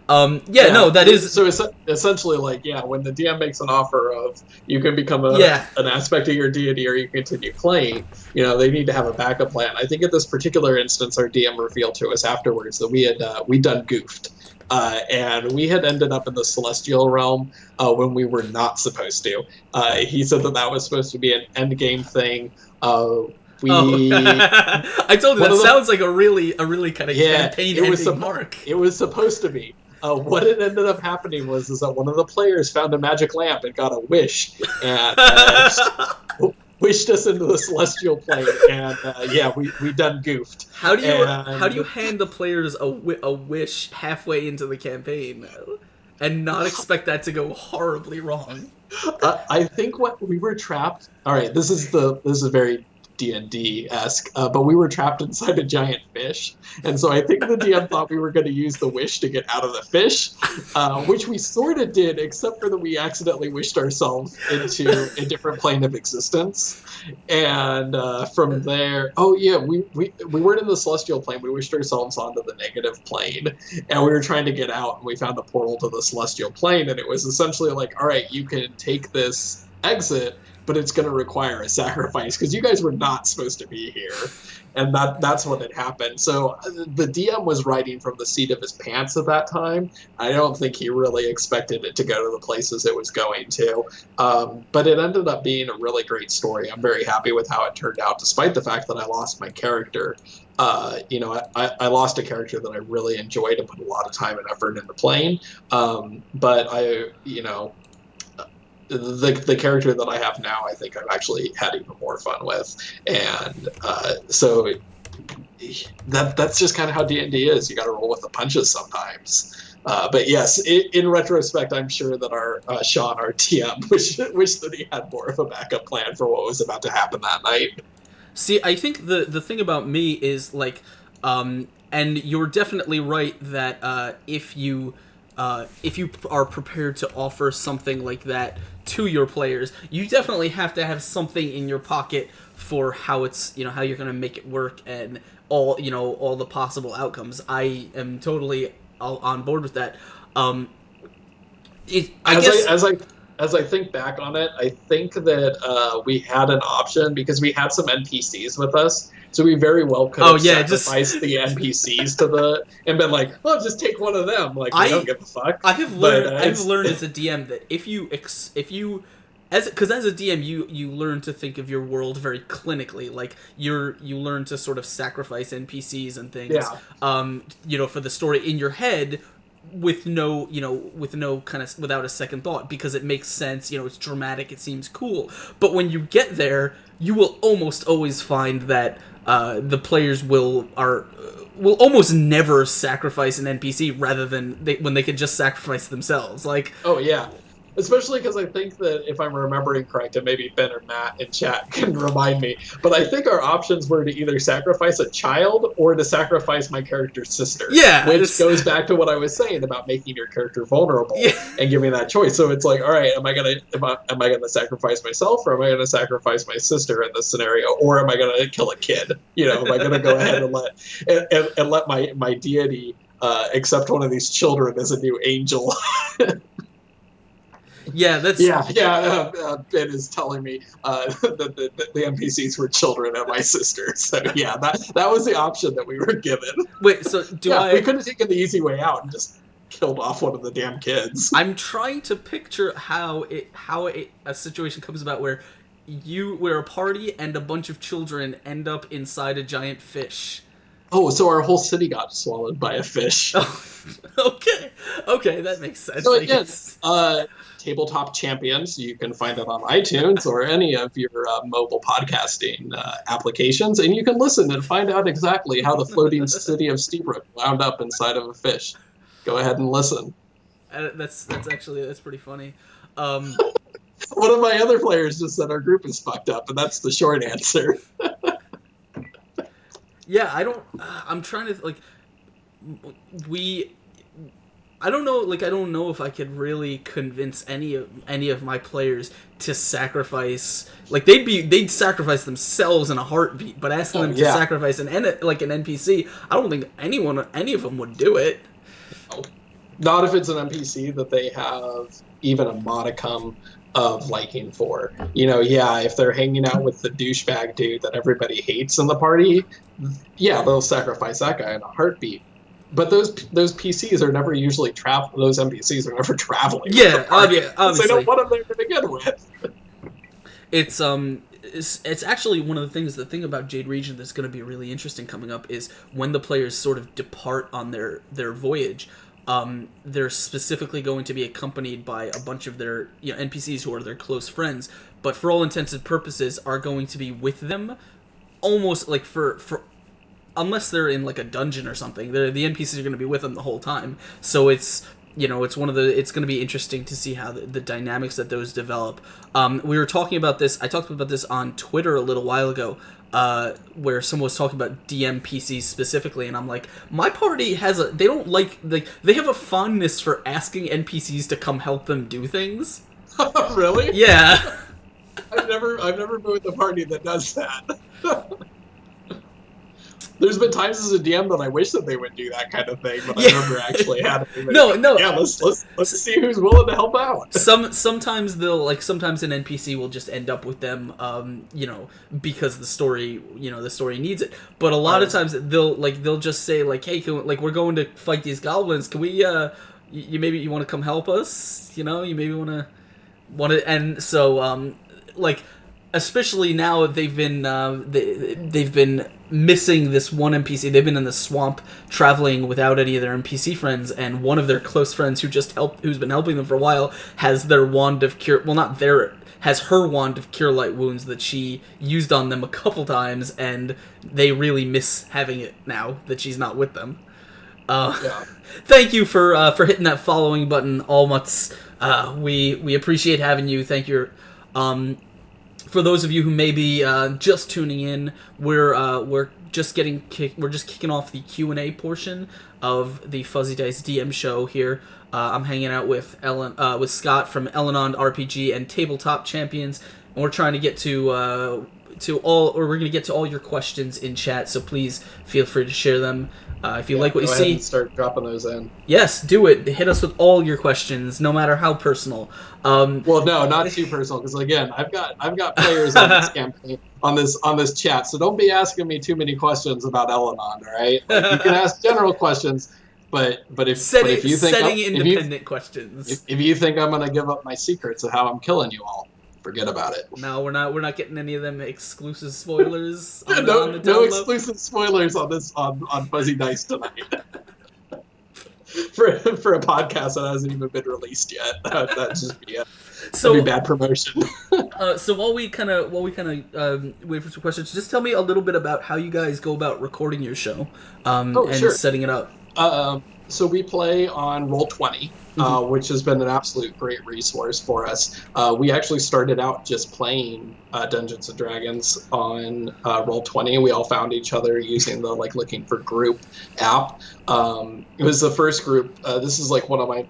That is. So essentially, when the DM makes an offer of you can become an aspect of your deity or you continue playing, they need to have a backup plan. I think in this particular instance, our DM revealed to us afterwards that we'd done goofed. And we had ended up in the celestial realm when we were not supposed to. He said that was supposed to be an end game thing. I told you that sounds like a really kind of campaign ending mark. It was supposed to be. What had ended up happening was that one of the players found a magic lamp and got a wish and wished us into the celestial plane. And we done goofed. How do you hand the players a wish halfway into the campaign and not expect that to go horribly wrong? I think what we were trapped. All right, this is very D&D-esque, but we were trapped inside a giant fish, and so I think the DM thought we were going to use the wish to get out of the fish, which we sort of did, except for that we accidentally wished ourselves into a different plane of existence, and from there, we weren't in the celestial plane, we wished ourselves onto the negative plane, and we were trying to get out, and we found a portal to the celestial plane, and it was essentially like, all right, you can take this exit, but it's going to require a sacrifice because you guys were not supposed to be here, and that's what had happened. So the DM was writing from the seat of his pants at that time. I don't think he really expected it to go to the places it was going to, but it ended up being a really great story. I'm very happy with how it turned out, despite the fact that I lost my character. I lost a character that I really enjoyed and put a lot of time and effort into playing, but the character that I have now, I think I've actually had even more fun with, and so that's just kind of how D&D is. You got to roll with the punches sometimes. But yes, in retrospect, I'm sure that our Sean, our TM, wished that he had more of a backup plan for what was about to happen that night. See, I think the thing about me is and you're definitely right that if you are prepared to offer something like that to your players, you definitely have to have something in your pocket for how it's, how you're going to make it work and all the possible outcomes. I am totally on board with that. As I think back on it, I think that we had an option because we had some NPCs with us. So we very well could have sacrificed the NPCs and been like, "Oh, just take one of them." Like, I don't give a fuck. I've learned as a DM that because as a DM you learn to think of your world very clinically. Like you learn to sort of sacrifice NPCs and things. Yeah. For the story in your head. With no kind of without a second thought, because it makes sense, it's dramatic, it seems cool. But when you get there, you will almost always find that the players will almost never sacrifice an NPC rather than when they could just sacrifice themselves. Like, oh yeah, especially because I think that if I'm remembering correct, and maybe Ben or Matt in chat can remind me, but I think our options were to either sacrifice a child or to sacrifice my character's sister. Yeah, which goes back to what I was saying about making your character vulnerable and giving that choice. So it's like, all right, am I gonna sacrifice myself, or am I gonna sacrifice my sister in this scenario, or am I gonna kill a kid? Am I gonna go ahead and let my deity accept one of these children as a new angel? Yeah, that's Ben is telling me that the NPCs were children of my sister. So yeah, that was the option that we were given. Wait, so we could have taken the easy way out and just killed off one of the damn kids. I'm trying to picture how a situation comes about where a party and a bunch of children end up inside a giant fish. Oh, so our whole city got swallowed by a fish. Okay, that makes sense. So again, Tabletop Champions, you can find it on iTunes or any of your mobile podcasting applications, and you can listen and find out exactly how the floating city of Steebrook wound up inside of a fish. Go ahead and listen. That's pretty funny. One of my other players just said our group is fucked up, and that's the short answer. Yeah, I'm trying to, like, I don't know if I could really convince any of my players to sacrifice, like, they'd sacrifice themselves in a heartbeat, but asking them to sacrifice an NPC, I don't think any of them would do it. Not if it's an NPC that they have even a modicum of liking for. If they're hanging out with the douchebag dude that everybody hates in the party, they'll sacrifice that guy in a heartbeat. But those PCs are never usually those NPCs are never traveling. Yeah, obviously. They don't want them there to begin with. It's actually one of the thing about Jade Region that's going to be really interesting coming up is when the players sort of depart on their voyage. They're specifically going to be accompanied by a bunch of their NPCs who are their close friends, but for all intents and purposes are going to be with them, almost like for unless they're in like a dungeon or something. The NPCs are going to be with them the whole time. So it's it's going to be interesting to see how the dynamics that those develop. We were talking about this. I talked about this on Twitter a little while ago. Where someone was talking about DM PCs specifically, and I'm like, my party they have a fondness for asking NPCs to come help them do things. Really? Yeah. I've never been with a party that does that. There's been times as a DM that I wish that they would do that kind of thing, but I've never actually had it. No. Yeah, let's see who's willing to help out. Sometimes an NPC will just end up with them, because the story needs it. But a lot of times they'll just say like, hey, we're going to fight these goblins. Can we? You want to come help us? You maybe want to, and so especially now they've been missing this one NPC. They've been in the swamp traveling without any of their NPC friends, and one of their close friends who's been helping them for a while has their wand of cure. Well, not has her wand of cure light wounds that she used on them a couple times, and they really miss having it now that she's not with them. Thank you for hitting that following button, Almuts. We appreciate having you. Thank you. For those of you who may be just tuning in, we're just kicking off the Q&A portion of the Fuzzy Dice DM show here. I'm hanging out with Scott from Elenond RPG and Tabletop Champions, and we're trying to get we're going to get to all your questions in chat. So please feel free to share them. If you like what you see, start dropping those in. Yes, do it. Hit us with all your questions, no matter how personal. Well, no, not too personal, because again, I've got players on this campaign, on this chat, so don't be asking me too many questions about Elenond. All right, you can ask general questions, but if you think questions, if you think I'm going to give up my secrets of how I'm killing you all, forget about it. No, we're not getting any of them exclusive spoilers. No exclusive spoilers on Fuzzy Dice tonight. for a podcast that hasn't even been released yet. That's just be it. That'd be bad promotion. So while we kind of wait for some questions, just tell me a little bit about how you guys go about recording your show, and Sure. setting it up. So we play on Roll20, which has been an absolute great resource for us. We actually started out just playing Dungeons and Dragons on Roll20. We all found each other using the Looking for Group app. It was the first group. This is one of my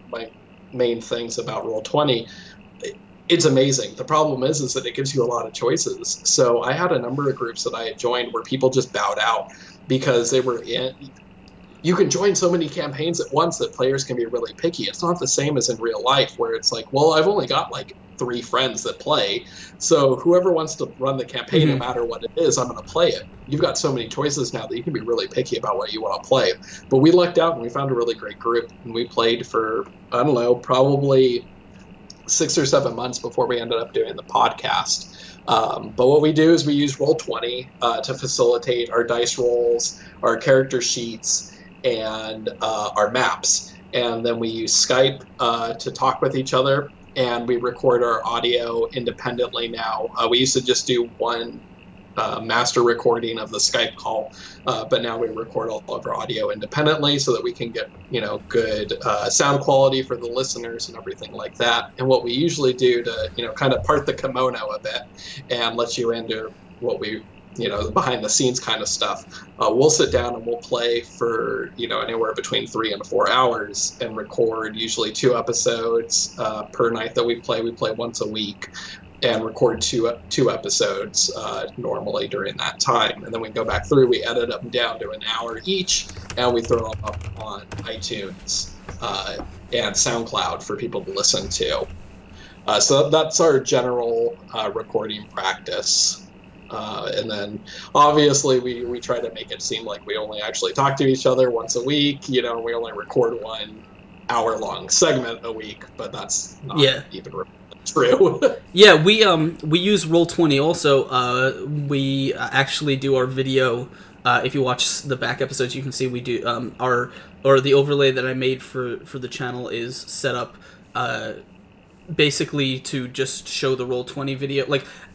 main things about Roll20. It's amazing. The problem is that it gives you a lot of choices. So I had a number of groups that I had joined where people just bowed out because they were in. You can join so many campaigns at once that players can be really picky. It's not the same as in real life where it's well, I've only got 3 friends that play. So whoever wants to run the campaign, no matter what it is, I'm going to play it. You've got so many choices now that you can be really picky about what you want to play. But we lucked out and we found a really great group. And we played for, I don't know, probably 6 or 7 months before we ended up doing the podcast. But what we do is we use Roll20 to facilitate our dice rolls, our character sheets, and our maps. And then we use Skype to talk with each other, and we record our audio independently now. We used to just do one master recording of the Skype call, but now we record all of our audio independently so that we can get good sound quality for the listeners and everything like that. And what we usually do to kind of part the kimono a bit and let you into what we the behind the scenes kind of stuff, we'll sit down and we'll play for anywhere between 3 and 4 hours and record usually 2 episodes per night that we play once a week, and record two episodes normally during that time. And then we go back through, we edit them down to an hour each, and we throw them up on iTunes and SoundCloud for people to listen to. So that's our general recording practice. And then obviously we try to make it seem like we only actually talk to each other once a week. We only record 1 hour-long segment a week, but that's not even true. Yeah, we use Roll20 also. We actually do our video. If you watch the back episodes, you can see we do the overlay that I made for the channel is set up basically to just show the Roll20 video.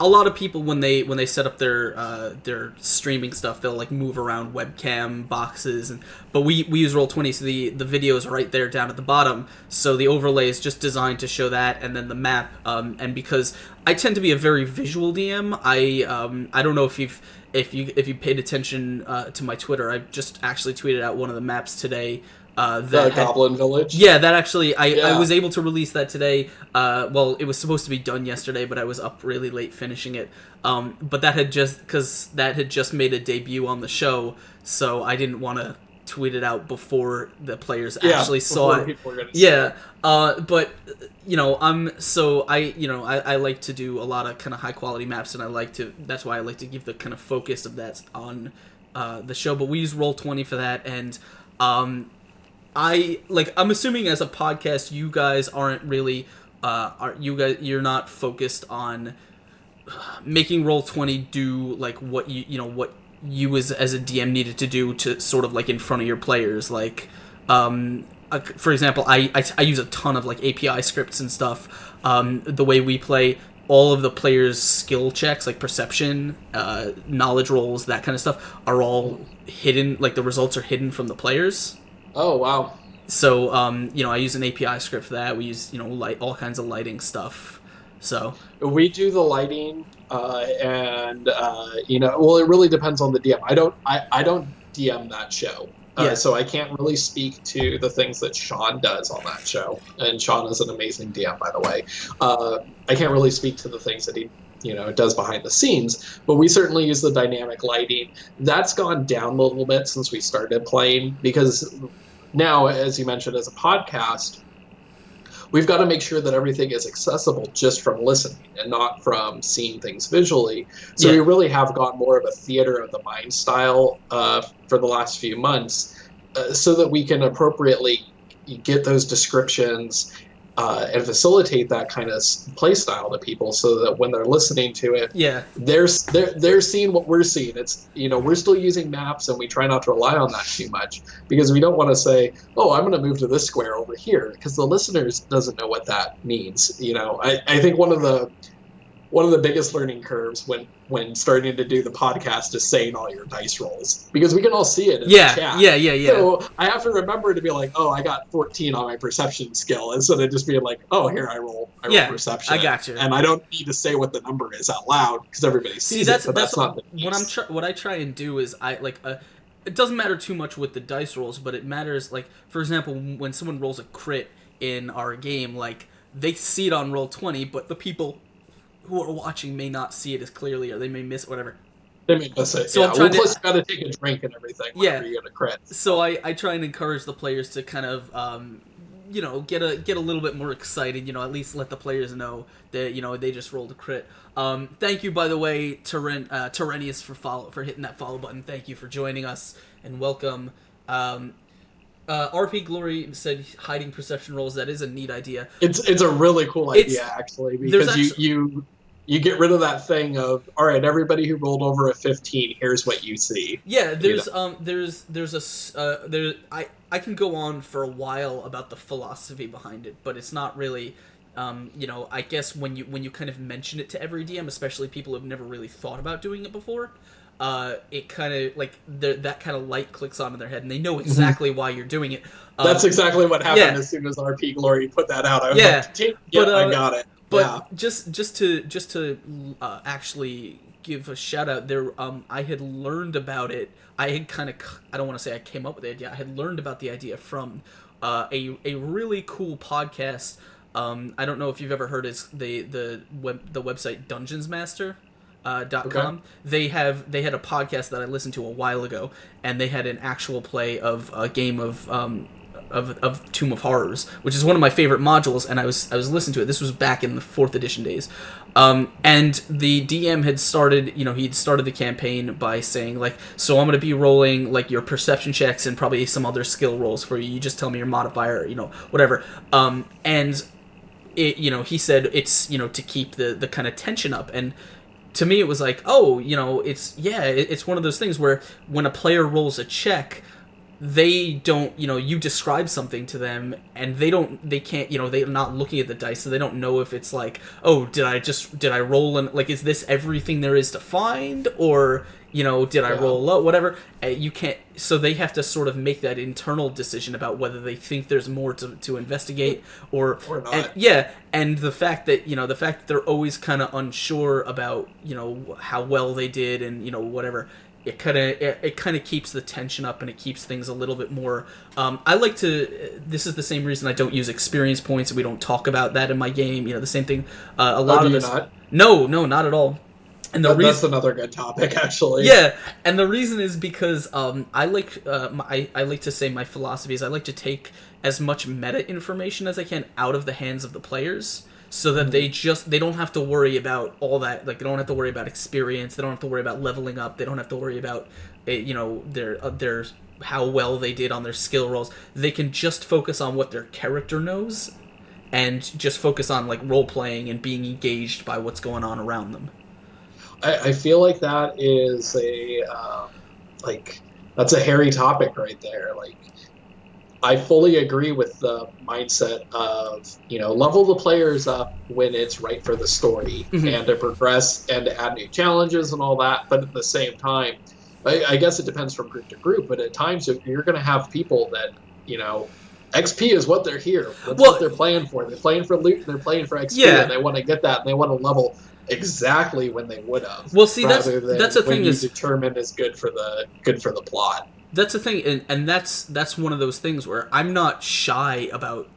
A lot of people when they set up their streaming stuff, they'll move around webcam boxes, but we use Roll20, so the video is right there down at the bottom. So the overlay is just designed to show that, and then the map. And because I tend to be a very visual DM, I don't know if you paid attention to my Twitter. I just actually tweeted out one of the maps today. The Goblin Village? Yeah, that actually, I was able to release that today. Well, it was supposed to be done yesterday, but I was up really late finishing it. But that had just made a debut on the show, so I didn't want to tweet it out before the players actually saw it. But I like to do a lot of kind of high quality maps, and that's why I like to give the kind of focus of that on the show. But we use Roll20 for that, and I'm assuming as a podcast, you guys aren't really, you're not focused on making Roll20 do what what you as a DM needed to do to sort of in front of your players. For example, I use a ton of API scripts and stuff. The way we play, all of the players' skill checks, perception, knowledge rolls, that kind of stuff, are all hidden. The results are hidden from the players. Oh, wow. So, I use an API script for that. We use, all kinds of lighting stuff. So we do the lighting, and it really depends on the DM. I don't DM that show, so I can't really speak to the things that Sean does on that show. And Sean is an amazing DM, by the way. I can't really speak to the things that he does behind the scenes, but we certainly use the dynamic lighting. That's gone down a little bit since we started playing, because now, as you mentioned, as a podcast, we've got to make sure that everything is accessible just from listening and not from seeing things visually. So we really have got more of a theater of the mind style for the last few months, so that we can appropriately get those descriptions and facilitate that kind of play style to people, so that when they're listening to it, Yeah. they're seeing what we're seeing. It's, we're still using maps, and we try not to rely on that too much, because we don't want to say, oh, I'm going to move to this square over here, because the listeners doesn't know what that means. I think one of the biggest learning curves when starting to do the podcast is saying all your dice rolls, because we can all see it in the chat. Yeah. So I have to remember to be like, oh, I got 14 on my perception skill, instead of just being like, oh, here I roll perception. I got you. And I don't need to say what the number is out loud, because everybody sees it. But that's not the case. What I try and do is it doesn't matter too much with the dice rolls, but it matters, like, for example, when someone rolls a crit in our game, like, they see it on Roll20, but the people who are watching may not see it as clearly, or they may miss whatever. They may miss it. So yeah. Well, plus you got to take a drink and everything whenever you get a crit. So I try and encourage the players to kind of get a little bit more excited. At least let the players know that they just rolled a crit. Thank you, by the way, Terrenius, for hitting that follow button. Thank you for joining us, and welcome. RP Glory said hiding perception rolls. That is a neat idea. It's a really cool idea, actually, because you get rid of that thing of, all right, everybody who rolled over a 15, here's what you see. Yeah, I can go on for a while about the philosophy behind it, but it's not really. I guess when you kind of mention it to every DM, especially people who've never really thought about doing it before, it kind of like that kind of light clicks on in their head, and they know exactly why you're doing it. That's exactly what happened as soon as RP Glory put that out. I was like, I got it. But just to actually give a shout out there, I had learned about it. I had I don't want to say I came up with the idea. I had learned about the idea from a really cool podcast. I don't know if you've ever heard the website DungeonsMaster.com. Okay. They had a podcast that I listened to a while ago, and they had an actual play of a game of Tomb of Horrors, which is one of my favorite modules, and I was listening to it. This was back in the 4th edition days. And the DM had started, he'd started the campaign by saying, like, so I'm going to be rolling, like, your perception checks and probably some other skill rolls for you. You just tell me your modifier, whatever. And it, he said it's, to keep the kind of tension up. And to me, it was like, oh, it's one of those things where when a player rolls a check, they don't, you describe something to them, and they can't, they're not looking at the dice, so they don't know if it's like, oh, did I roll, and like, is this everything there is to find, or, did I roll low, whatever. You can't, so they have to sort of make that internal decision about whether they think there's more to investigate, or not. And the fact that, they're always kind of unsure about, how well they did, and, whatever. It kind of keeps the tension up, and it keeps things a little bit more. I like to. This is the same reason I don't use experience points. We don't talk about that in my game. The same thing. A lot of this. Not? No, not at all. And that's another good topic, actually. Yeah, and the reason is because I like to say my philosophy is I like to take as much meta information as I can out of the hands of the players, so that they don't have to worry about all that. Like, they don't have to worry about experience. They don't have to worry about leveling up. They don't have to worry about their how well they did on their skill rolls. They can just focus on what their character knows, and just focus on, like, role playing and being engaged by what's going on around them. I feel like that is that's a hairy topic right there. Like, I fully agree with the mindset of, level the players up when it's right for the story, and to progress and to add new challenges and all that. But at the same time, I guess it depends from group to group, but at times you're going to have people that, XP is what they're here. That's what they're playing for. They're playing for loot, and they're playing for XP, and they want to get that, and they want to level exactly when they would have. Well, see, that's the thing is determined is good for the plot. That's the thing, and that's one of those things where I'm not shy about,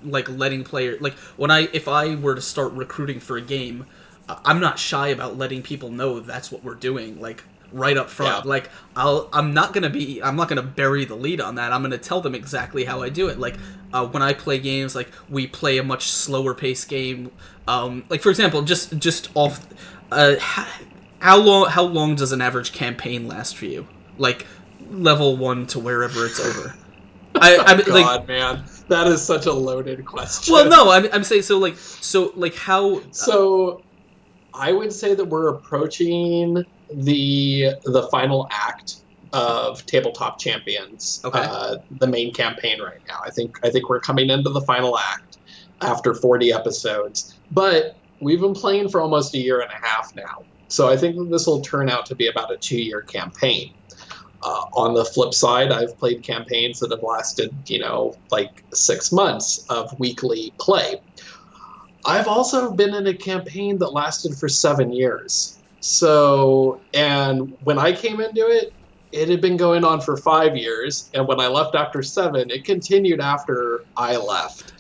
like, letting players, like, if I were to start recruiting for a game, I'm not shy about letting people know that's what we're doing, like, right up front. Like, I'm not gonna bury the lead on that. I'm gonna tell them exactly how I do it. Like, when I play games, like, we play a much slower paced game. Like, for example, just off, how long does an average campaign last for you? Like, level 1 to wherever it's over. I mean, God, man, that is such a loaded question. well, no, I'm saying so how. So I would say that we're approaching the final act of Tabletop Champions, Okay. the main campaign right now. I think we're coming into the final act after 40 episodes, but we've been playing for almost a year and a half now. So I think that this will turn out to be about a 2-year campaign. On the flip side, I've played campaigns that have lasted, like 6 months of weekly play. I've also been in a campaign that lasted for 7 years. So, and when I came into it, it had been going on for 5 years. And when I left after 7, it continued after I left.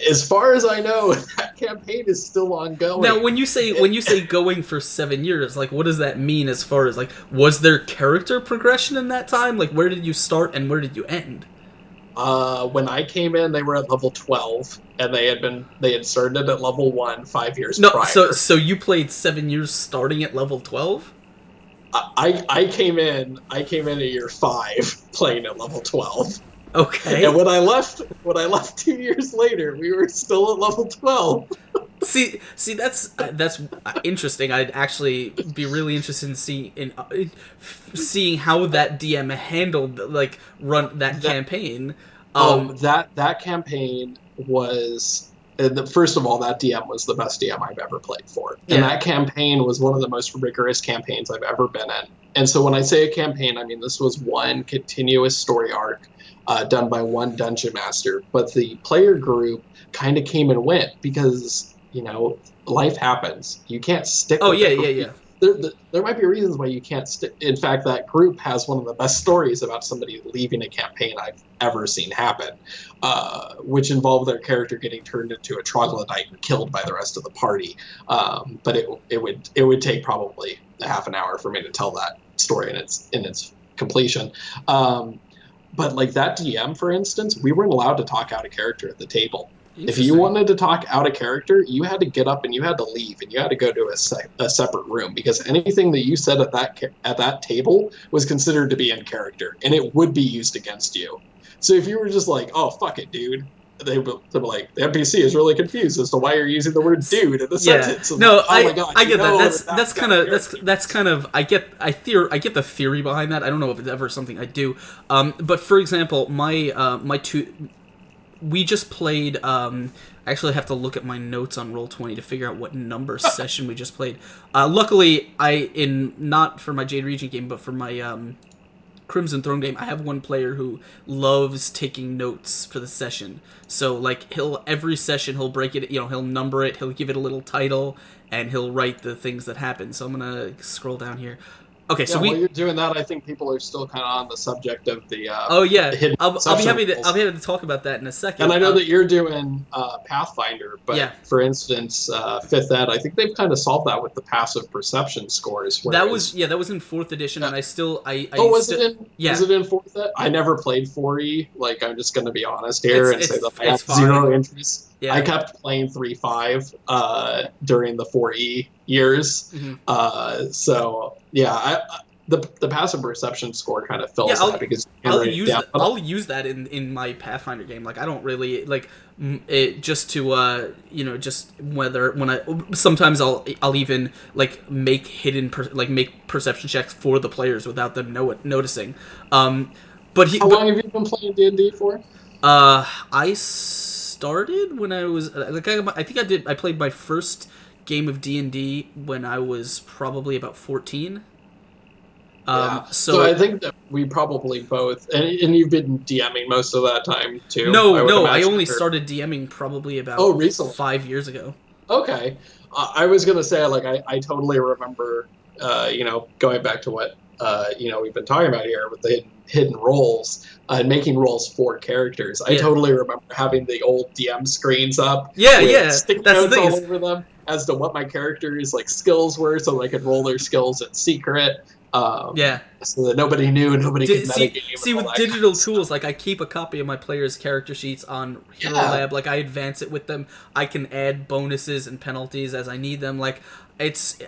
As far as I know, that campaign is still ongoing. Now, when you say going for 7 years, like, what does that mean? As far as like, was there character progression in that time? Like, where did you start and where did you end? When I came in, they were at level 12, and they had started at level 1 5 years No, prior. so you played 7 years starting at level 12? I came in at year 5 playing at level 12. Okay. And when I left 2 years later, we were still at level 12. See, that's interesting. I'd actually be really interested in seeing how that DM handled run that campaign. That campaign was first of all, that DM was the best DM I've ever played for, and that campaign was one of the most rigorous campaigns I've ever been in. And so when I say a campaign, I mean this was one continuous story arc done by one dungeon master, but the player group kind of came and went because life happens. You can't stick. Oh, yeah. There might be reasons why you can't stick. In fact, that group has one of the best stories about somebody leaving a campaign I've ever seen happen, which involved their character getting turned into a troglodyte and killed by the rest of the party. But it would take probably a half an hour for me to tell that story in its completion. But like that DM, for instance, we weren't allowed to talk out of character at the table. If you wanted to talk out of character, you had to get up and you had to leave and you had to go to a separate room, because anything that you said at that table was considered to be in character and it would be used against you. So if you were just like, "Oh, fuck it, dude," they were like, "The NPC is really confused as to why you're using the word dude in the sentence." No, like, oh my God, I get that. That's kind of I get the theory behind that. I don't know if it's ever something I do. But for example, my two. We just played. I actually have to look at my notes on Roll20 to figure out what number session we just played. Luckily, not for my Jade Regent game, but for my Crimson Throne game, I have one player who loves taking notes for the session. So like every session he'll break it. He'll number it. He'll give it a little title, and he'll write the things that happen. So I'm gonna scroll down here. Okay, so while you're doing that, I think people are still kind of on the subject of the. Oh yeah, hidden I'll be happy rules. to talk about that in a second. And I know that you're doing Pathfinder, but yeah. For instance, 5th Ed, I think they've kind of solved that with the passive perception scores. That was in 4th edition, and I was it in? Yeah. Was it in 4th Ed? I never played 4E. Like, I'm just going to be honest here and say that I have zero interest. Yeah. I kept playing 3.5 during the 4E years. Mm-hmm. So yeah, the passive perception score kind of fills that because I'll use that in my Pathfinder game. Like I don't really like it just to just whether when sometimes I'll even like make make perception checks for the players without them noticing. But how long have you been playing D&D for? I started when I was I played my first game of D&D when I was probably about 14. So I think that we probably both, and you've been DMing most of that time too. No, I only started DMing probably about recently. 5 years ago. Okay, I was gonna say like I totally remember, going back to what we've been talking about here with the hidden roles and making roles for characters. I totally remember having the old DM screens up. Yeah, stick notes all over them as to what my characters' like skills were, so I could roll their skills in secret. So that nobody knew, nobody could metagame. See, with digital tools, like I keep a copy of my players' character sheets on Hero Lab. Like I advance it with them. I can add bonuses and penalties as I need them. Like it's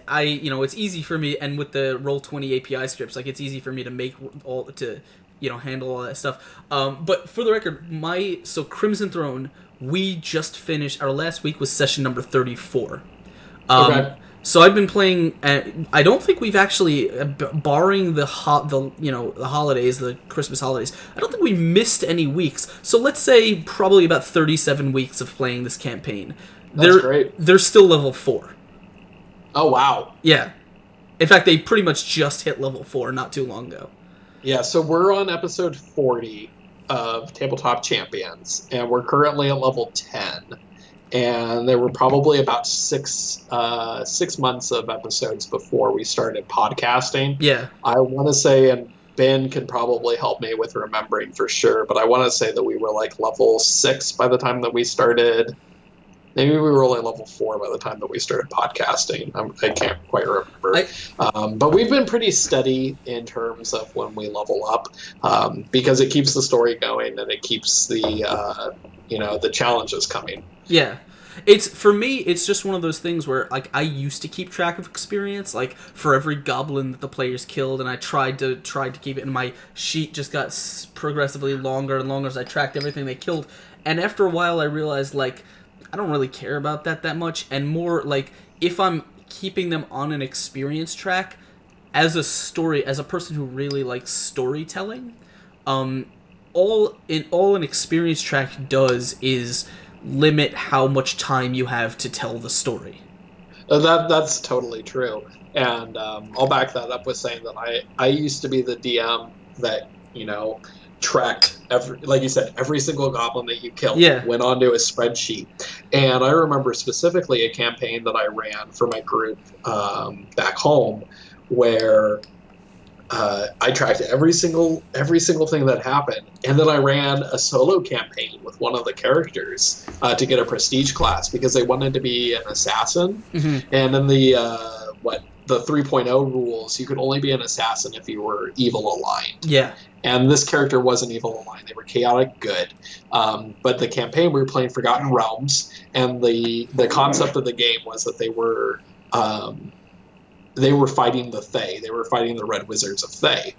easy for me, and with the Roll20 API scripts, like it's easy for me to make handle all that stuff. But for the record, so Crimson Throne, we just finished. Our last week was session number 34. Okay. So I've been playing. I don't think we've actually, barring the holidays, the Christmas holidays. I don't think we missed any weeks. So let's say probably about 37 weeks of playing this campaign. That's great. They're still level 4. Oh wow. Yeah. In fact, they pretty much just hit level 4 not too long ago. Yeah. So we're on episode 40 of Tabletop Champions, and we're currently at level 10. And there were probably about six months of episodes before we started podcasting. Yeah. I want to say, and Ben can probably help me with remembering for sure, but I want to say that we were like level 6 by the time that we started. Maybe we were only level 4 by the time that we started podcasting. I can't quite remember. But we've been pretty steady in terms of when we level up, because it keeps the story going and it keeps the challenges coming. Yeah. For me, it's just one of those things where, like, I used to keep track of experience, like, for every goblin that the players killed, and I tried to keep it, and my sheet just got progressively longer and longer as I tracked everything they killed. And after a while, I realized, like, I don't really care about that much, and more, like, if I'm keeping them on an experience track, as a person who really likes storytelling, all an experience track does is limit how much time you have to tell the story. That's totally true, and I'll back that up with saying that I used to be the DM that tracked every single goblin that you killed. Went onto a spreadsheet, and I remember specifically a campaign that I ran for my group back home where I tracked every single thing that happened, and then I ran a solo campaign with one of the characters to get a prestige class because they wanted to be an assassin. Mm-hmm. And in the 3.0 rules, you could only be an assassin if you were evil aligned. Yeah. And this character wasn't evil aligned; they were chaotic good. But the campaign we were playing Forgotten Realms, and the concept of the game was that they were fighting the Thay. They were fighting the Red Wizards of Thay.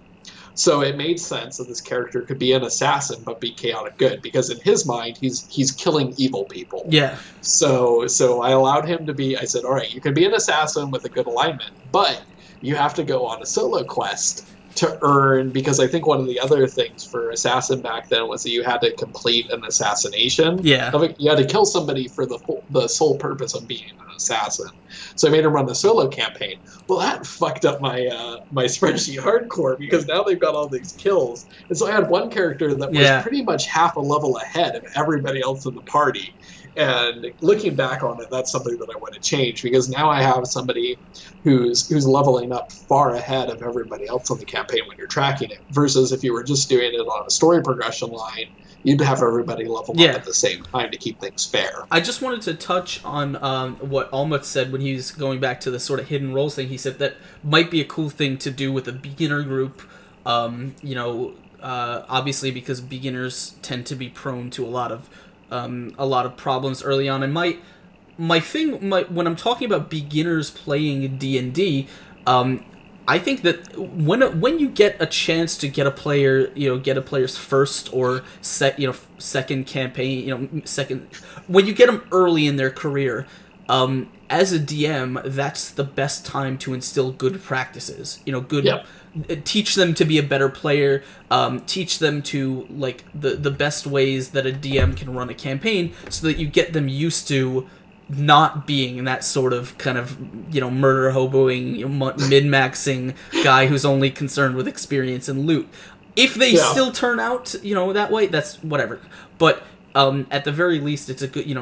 So it made sense that this character could be an assassin but be chaotic good, because in his mind he's killing evil people. Yeah. So I allowed him to be. I said, all right, you can be an assassin with a good alignment, but you have to go on a solo quest to earn, because I think one of the other things for assassin back then was that you had to complete an assassination. Yeah. You had to kill somebody for the sole purpose of being an assassin. So I made him run the solo campaign. Well, that fucked up my spreadsheet hardcore, because now they've got all these kills. And so I had one character that was pretty much half a level ahead of everybody else in the party. And looking back on it, that's something that I want to change, because now I have somebody who's leveling up far ahead of everybody else on the campaign when you're tracking it, versus if you were just doing it on a story progression line, you'd have everybody level up at the same time to keep things fair. I just wanted to touch on what Almut said when he was going back to the sort of hidden roles thing. He said that might be a cool thing to do with a beginner group, obviously because beginners tend to be prone to a lot of problems early on. And my thing when I'm talking about beginners playing D&D, I think that when you get a chance to get a player's first or second campaign, when you get them early in their career, as a DM, that's the best time to instill good practices. Teach them to be a better player, teach them to like the best ways that a DM can run a campaign, so that you get them used to not being that sort of kind of murder hoboing, min-maxing guy who's only concerned with experience and loot. If they still turn out that way, that's whatever. But at the very least, it's a good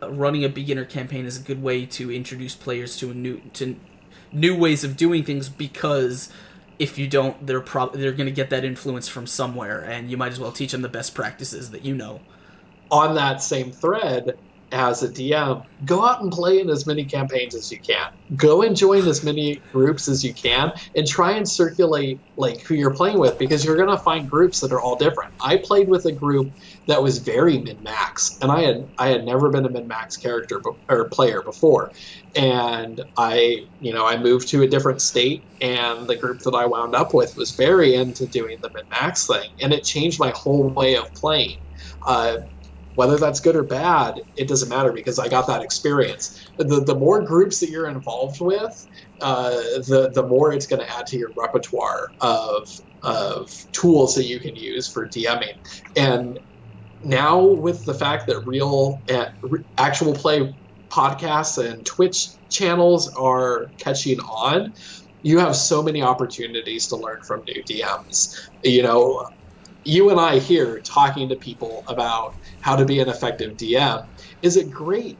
running a beginner campaign is a good way to introduce players to new ways of doing things, because if you don't, they're going to get that influence from somewhere, and you might as well teach them the best practices that you know. On that same thread, as a DM, go out and play in as many campaigns as you can. Go and join as many groups as you can, and try and circulate like who you're playing with, because you're gonna find groups that are all different. I played with a group that was very min max, and I had never been a min max character or player before, and I moved to a different state, and the group that I wound up with was very into doing the min max thing, and it changed my whole way of playing. Whether that's good or bad, it doesn't matter, because I got that experience. The more groups that you're involved with, the more it's going to add to your repertoire of tools that you can use for DMing. And now with the fact that actual play podcasts and Twitch channels are catching on, you have so many opportunities to learn from new DMs. You and I here talking to people about how to be an effective DM is a great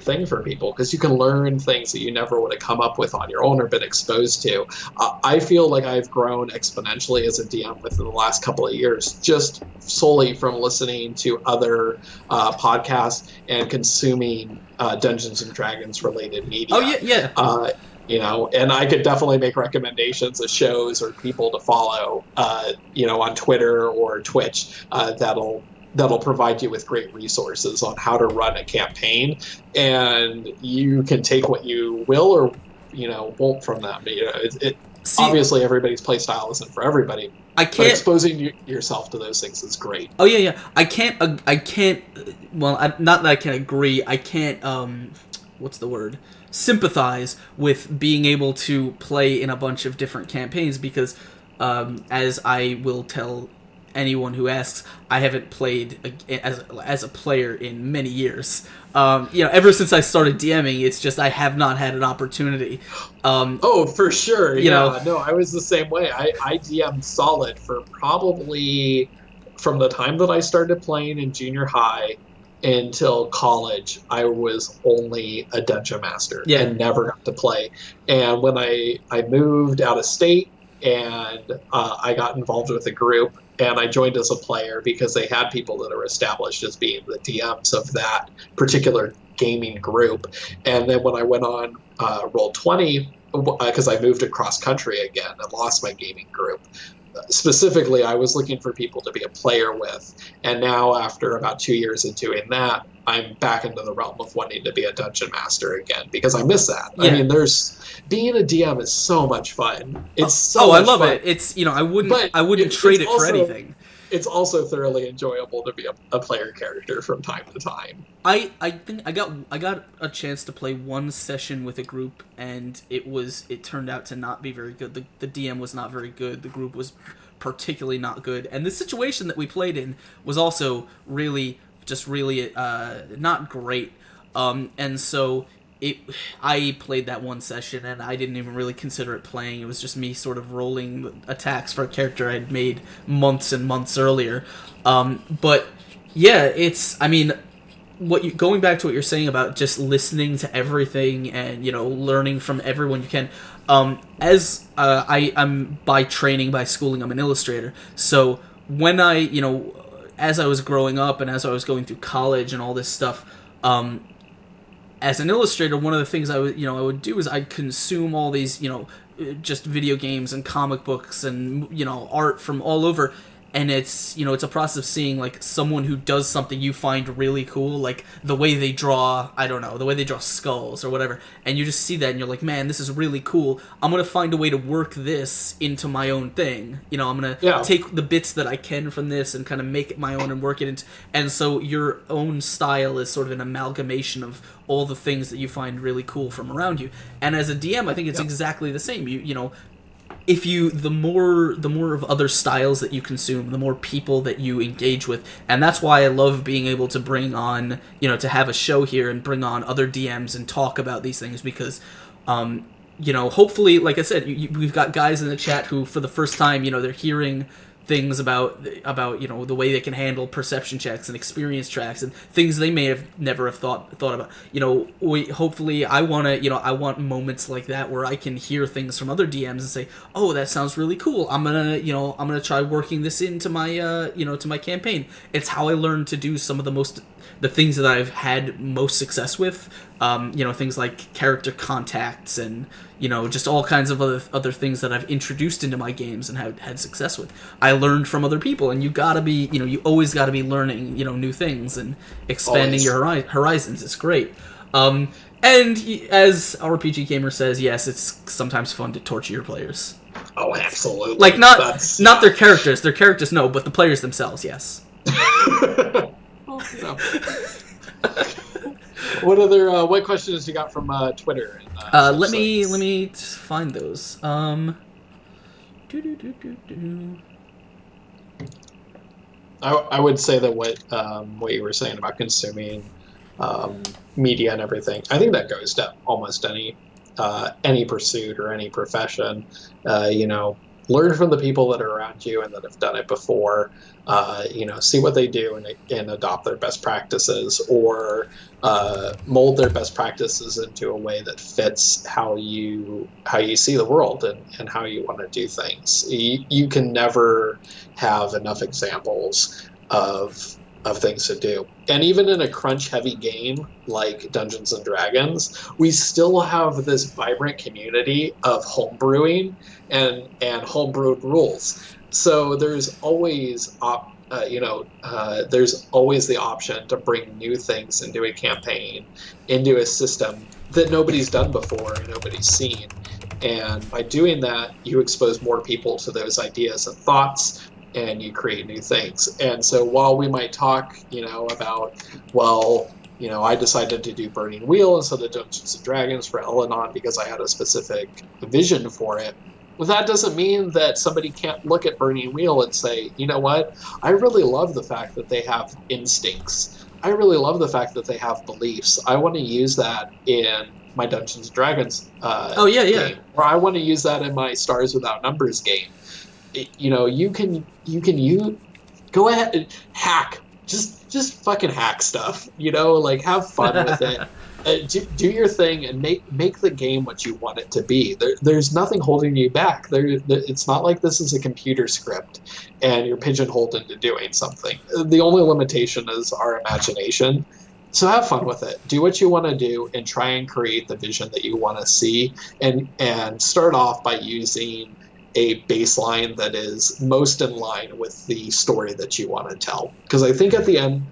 thing for people, because you can learn things that you never would have come up with on your own or been exposed to. I feel like I've grown exponentially as a DM within the last couple of years, just solely from listening to other podcasts and consuming Dungeons and Dragons related media. Oh yeah. And I could definitely make recommendations of shows or people to follow, on Twitter or Twitch, that'll provide you with great resources on how to run a campaign, and you can take what you will or won't from them. Obviously everybody's play style isn't for everybody. But exposing yourself to those things is great. Oh yeah. I can't. Well, not that I can agree. I can't. What's the word? Sympathize with being able to play in a bunch of different campaigns, because as I will tell anyone who asks, I haven't played as a player in many years. Ever since I started DMing, it's just I have not had an opportunity. For sure. No, I was the same way. I DM'd solid for probably from the time that I started playing in junior high until college. I was only a dungeon master and never got to play. And when I moved out of state, and I got involved with a group, and I joined as a player because they had people that are established as being the DMs of that particular gaming group. And then when I went on Roll20, because I moved across country again and lost my gaming group, specifically, I was looking for people to be a player with. And now, after about 2 years of doing that, I'm back into the realm of wanting to be a dungeon master again, because I miss that. Yeah. I mean, being a DM is so much fun. It's so much I love fun. It. It's I wouldn't trade it for anything. It's also thoroughly enjoyable to be a player character from time to time. I think I got a chance to play one session with a group, and it turned out to not be very good. The DM was not very good. The group was particularly not good, and the situation that we played in was also really not great. And so I played that one session, and I didn't even really consider it playing. It was just me sort of rolling attacks for a character I'd made months and months earlier. But yeah, going back to what you're saying about just listening to everything and learning from everyone you can. As I'm by schooling, I'm an illustrator. So when as I was growing up and as I was going through college and all this stuff, as an illustrator, one of the things I would do is I'd consume all these, just video games and comic books and, art from all over. And it's a process of seeing, like, someone who does something you find really cool, like the way they draw, the way they draw skulls or whatever. And you just see that and you're like, man, this is really cool. I'm going to find a way to work this into my own thing. I'm going to take the bits that I can from this and kind of make it my own and work it into. And so your own style is sort of an amalgamation of all the things that you find really cool from around you. And as a DM, I think it's exactly the same. The more of other styles that you consume, the more people that you engage with. And that's why I love being able to bring on, to have a show here and bring on other DMs and talk about these things, because, hopefully, like I said, we've got guys in the chat who, for the first time, they're hearing things about the way they can handle perception checks and experience checks and things they may have never have thought about. Hopefully I want moments like that where I can hear things from other DMs and say, oh, that sounds really cool. I'm gonna try working this into my to my campaign. It's how I learned to do some of the things that I've had most success with. Things like character contacts and just all kinds of other things that I've introduced into my games and have had success with. I learned from other people, and you always gotta be learning new things and expanding your horizons. It's great. And as RPG Gamer says, yes, it's sometimes fun to torture your players. Oh, absolutely. Like not their characters. Their characters, no, but the players themselves, yes. What questions you got from Twitter? Let me find those. I would say that what you were saying about consuming media and everything, I think that goes to almost any pursuit or any profession. Learn from the people that are around you and that have done it before. See what they do and adopt their best practices, or mold their best practices into a way that fits how you see the world and how you want to do things. You can never have enough examples of things to do. And even in a crunch-heavy game like Dungeons & Dragons, we still have this vibrant community of homebrewing and homebrewed rules. So there's always there's always the option to bring new things into a campaign, into a system that nobody's done before and nobody's seen. And by doing that, you expose more people to those ideas and thoughts, and you create new things. And so while we might talk, about, I decided to do Burning Wheel instead of Dungeons & Dragons for Elenond because I had a specific vision for it, well, that doesn't mean that somebody can't look at Burning Wheel and say, you know what, I really love the fact that they have instincts. I really love the fact that they have beliefs. I want to use that in my Dungeons & Dragons game. Or I want to use that in my Stars Without Numbers game. You can go ahead and hack. Just fucking hack stuff. Have fun with it. Do your thing and make the game what you want it to be. There's nothing holding you back. It's not like this is a computer script and you're pigeonholed into doing something. The only limitation is our imagination. So have fun with it. Do what you want to do and try and create the vision that you want to see. And start off by using a baseline that is most in line with the story that you want to tell. Because I think at the end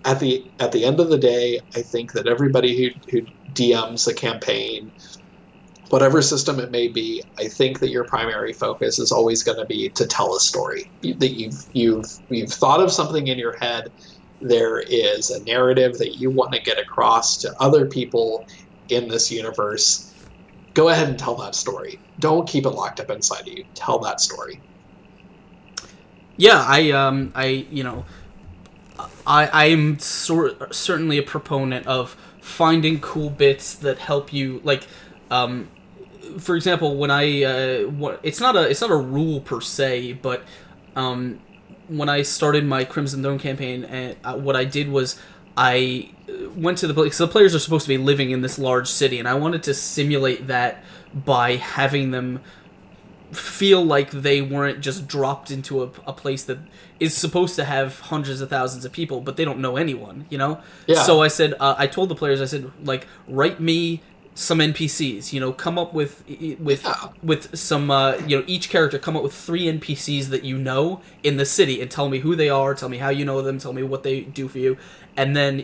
of the day, I think that everybody who DMs a campaign, whatever system it may be, I think that your primary focus is always going to be to tell a story. That you've thought of something in your head. There is a narrative that you want to get across to other people in this universe. Go ahead and tell that story. Don't keep it locked up inside of you. Tell that story. Yeah, I'm certainly a proponent of finding cool bits that help you. For example, when it's not a rule per se, but when I started my Crimson Throne campaign, what I did was I went to because the players are supposed to be living in this large city, and I wanted to simulate that by having them feel like they weren't just dropped into a place that is supposed to have hundreds of thousands of people, but they don't know anyone, Yeah. So I said, I told the players, I said, write me some NPCs, come up with some, each character come up with 3 NPCs that in the city and tell me who they are, tell me how you know them, tell me what they do for you. And then,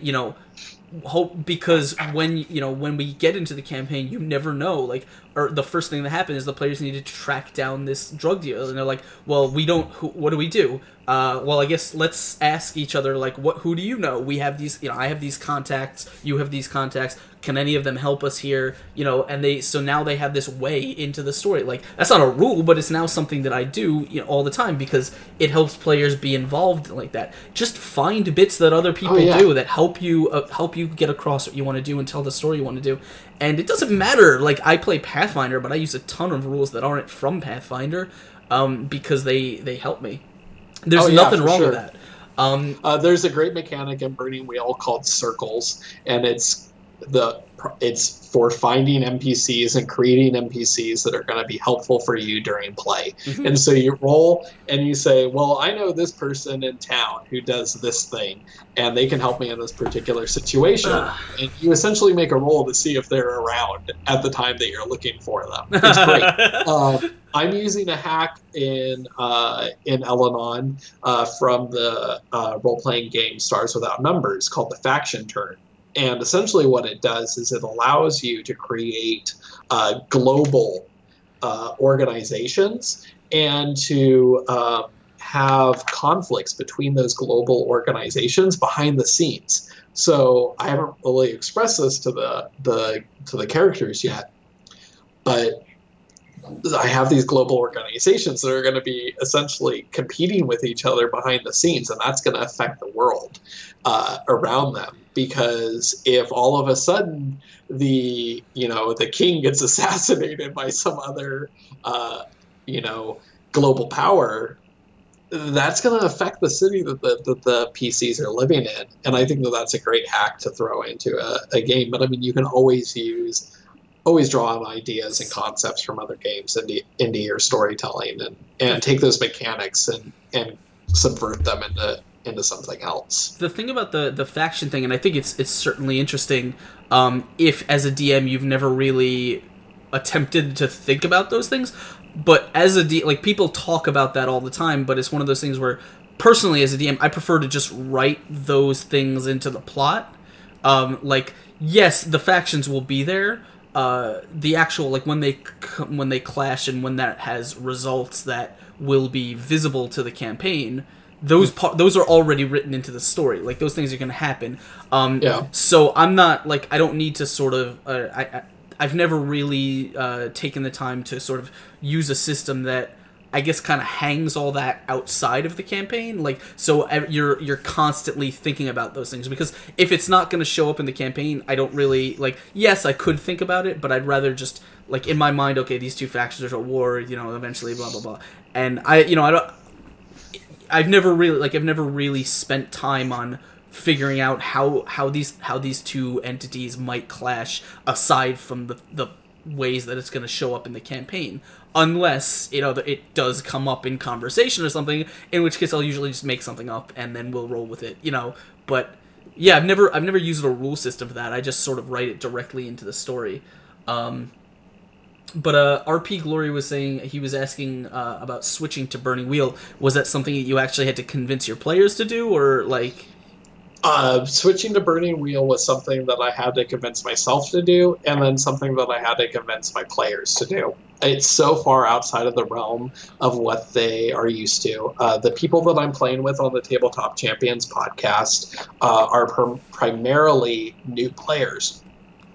hope, because when we get into the campaign, you never know, or the first thing that happened is the players needed to track down this drug dealer, and they're like, well, what do we do? Well, I guess let's ask each other, who do you know? We have these, I have these contacts, you have these contacts, can any of them help us here? And so now they have this way into the story. That's not a rule, but it's now something that I do all the time because it helps players be involved like that. Just find bits that other people do that help you get across what you want to do and tell the story you want to do. And it doesn't matter, I play Pathfinder, but I use a ton of rules that aren't from Pathfinder. because they help me. There's nothing wrong with that. There's a great mechanic in Burning Wheel called circles, and it's for finding NPCs and creating NPCs that are going to be helpful for you during play. Mm-hmm. And so you roll and you say, well, I know this person in town who does this thing, and they can help me in this particular situation. And you essentially make a roll to see if they're around at the time that you're looking for them. It's great. I'm using a hack in Elenond from the role-playing game Stars Without Numbers called the Faction Turn. And essentially what it does is it allows you to create global organizations and to have conflicts between those global organizations behind the scenes. So I haven't really expressed this to the characters yet, but I have these global organizations that are going to be essentially competing with each other behind the scenes, and that's going to affect the world around them. Because if all of a sudden the king gets assassinated by some other global power, that's going to affect the city that the PCs are living in. And I think that's a great hack to throw into a game. But I mean, you can always draw on ideas and concepts from other games into your storytelling and take those mechanics and subvert them into something else. The thing about the faction thing, and I think it's certainly interesting, if as a DM you've never really attempted to think about those things, but as a DM, like, people talk about that all the time, but it's one of those things where, personally as a DM, I prefer to just write those things into the plot. Like, yes, the factions will be there. The actual, like, when they clash and when that has results that will be visible to the campaign, those are already written into the story. Like, those things are going to happen. So I'm not, like, I don't need to sort of I've never really taken the time to sort of use a system that I guess kind of hangs all that outside of the campaign. Like, so you're constantly thinking about those things, because if it's not going to show up in the campaign, I don't really, like, yes, I could think about it, but I'd rather just, like, in my mind, okay, these two factions are at war, eventually, blah blah blah. And I've never really spent time on figuring out how these two entities might clash, aside from the ways that it's going to show up in the campaign, unless it does come up in conversation or something, in which case I'll usually just make something up and then we'll roll with it, But yeah, I've never used a rule system for that. I just sort of write it directly into the story. But RP Glory was saying, he was asking about switching to Burning Wheel. Was that something that you actually had to convince your players to do, or like? Switching to Burning Wheel was something that I had to convince myself to do, and then something that I had to convince my players to do. It's so far outside of the realm of what they are used to. The people that I'm playing with on the Tabletop Champions podcast are primarily new players.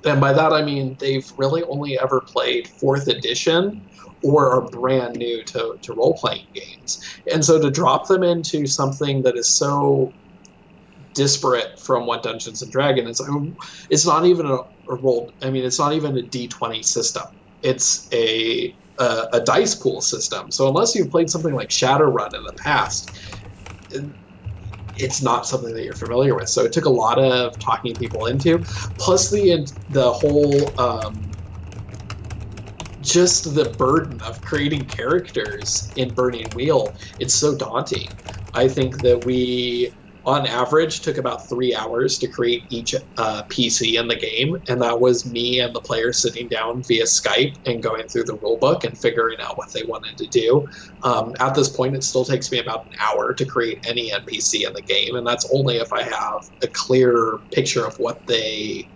And by that I mean they've really only ever played 4th edition or are brand new to role-playing games. And so to drop them into something that is so disparate from what Dungeons and Dragons is, it's not even a roll. I mean, it's not even a D20 system. It's a dice pool system. So unless you've played something like Shadowrun in the past, it's not something that you're familiar with. So it took a lot of talking people into. Plus the whole just the burden of creating characters in Burning Wheel. It's so daunting. I think that we, on average, took about 3 hours to create each PC in the game, and that was me and the player sitting down via Skype and going through the rulebook and figuring out what they wanted to do. At this point, it still takes me about an hour to create any NPC in the game, and that's only if I have a clear picture of what they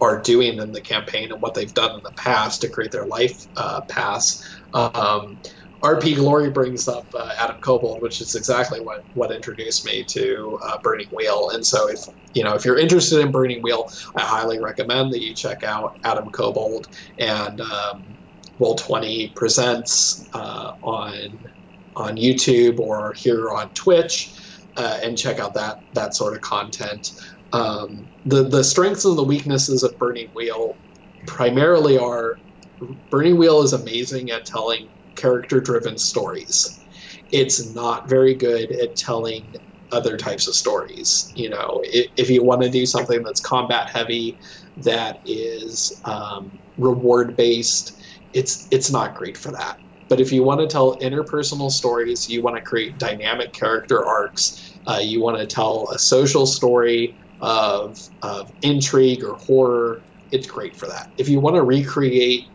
are doing in the campaign and what they've done in the past to create their life paths. RP Glory brings up Adam Kobold, which is exactly what introduced me to Burning Wheel. And so if you're interested in Burning Wheel, I highly recommend that you check out Adam Kobold and Roll20 Presents on YouTube or here on Twitch, and check out that sort of content. The strengths and the weaknesses of Burning Wheel primarily are Burning Wheel is amazing at telling character-driven stories. It's not very good at telling other types of stories. You know, if you want to do something that's combat heavy, that is reward based, it's not great for that. But if you want to tell interpersonal stories, you want to create dynamic character arcs, you want to tell a social story of intrigue or horror, it's great for that. If you want to recreate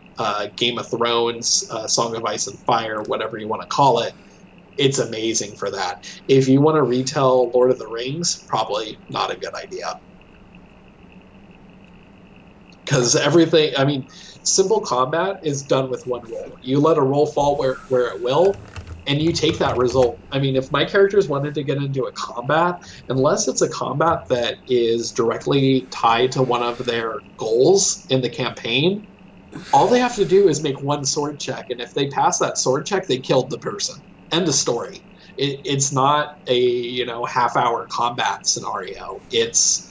Game of Thrones, Song of Ice and Fire, whatever you want to call it, it's amazing for that. If you want to retell Lord of the Rings, probably not a good idea. Because everything, I mean, simple combat is done with one roll. You let a roll fall where it will, and you take that result. I mean, if my characters wanted to get into a combat, unless it's a combat that is directly tied to one of their goals in the campaign, all they have to do is make one sword check, and if they pass that sword check, they killed the person. End of story. It's not a half-hour combat scenario. It's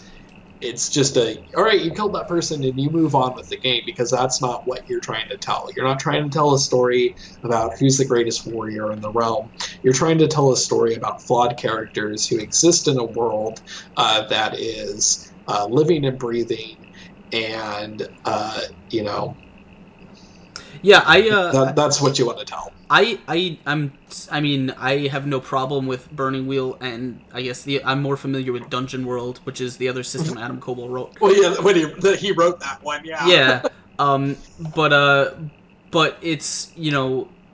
just all right, you killed that person and you move on with the game, because that's not what you're trying to tell. You're not trying to tell a story about who's the greatest warrior in the realm. You're trying to tell a story about flawed characters who exist in a world that is living and breathing, and Yeah, that's what you want to tell. I have no problem with Burning Wheel, and I guess I'm more familiar with Dungeon World, which is the other system Adam Koebel wrote. Well, yeah, when he wrote that one, yeah. Yeah, but it's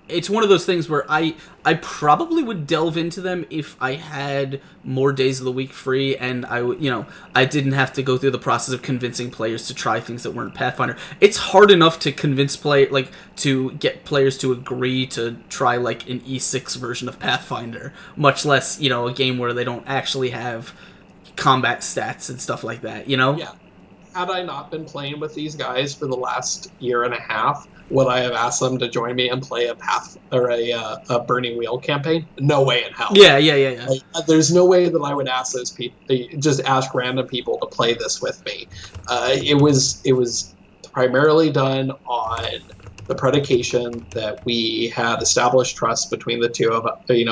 it's one of those things where I probably would delve into them if I had more days of the week free, and I didn't have to go through the process of convincing players to try things that weren't Pathfinder. It's hard enough to convince to get players to agree to try an E6 version of Pathfinder, much less a game where they don't actually have combat stats and stuff like that. Yeah. Had I not been playing with these guys for the last year and a half, would I have asked them to join me and play a Burning Wheel campaign? No way in hell. Yeah. There's no way that I would ask those people, just ask random people to play this with me. It was primarily done on the predication that we had established trust between the two of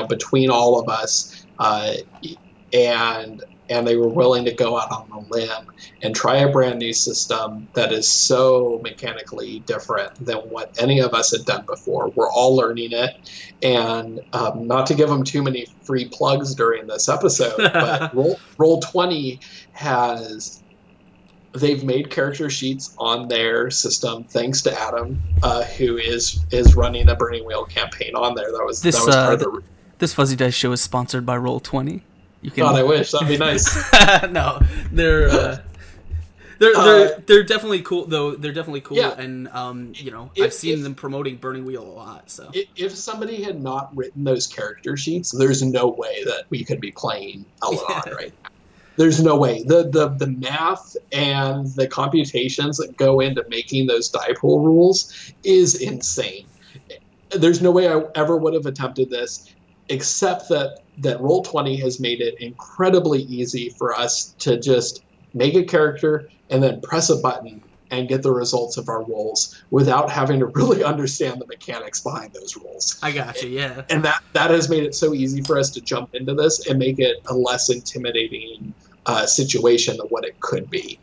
between all of us, and they were willing to go out on a limb and try a brand new system that is so mechanically different than what any of us had done before. We're all learning it, and not to give them too many free plugs during this episode, but Roll20 they've made character sheets on their system thanks to Adam, who is running a Burning Wheel campaign on there. That was part of this Fuzzy Dice show is sponsored by Roll20. God, I wish. That'd be nice. No, they're definitely cool, though. They're definitely cool, yeah. And I've seen them promoting Burning Wheel a lot. So if somebody had not written those character sheets, there's no way that we could be playing Elenond right now. There's no way. The math and the computations that go into making those die pool rules is insane. There's no way I ever would have attempted this, except that Roll20 has made it incredibly easy for us to just make a character and then press a button and get the results of our rolls without having to really understand the mechanics behind those rolls. I gotcha, yeah. And that has made it so easy for us to jump into this and make it a less intimidating situation than what it could be.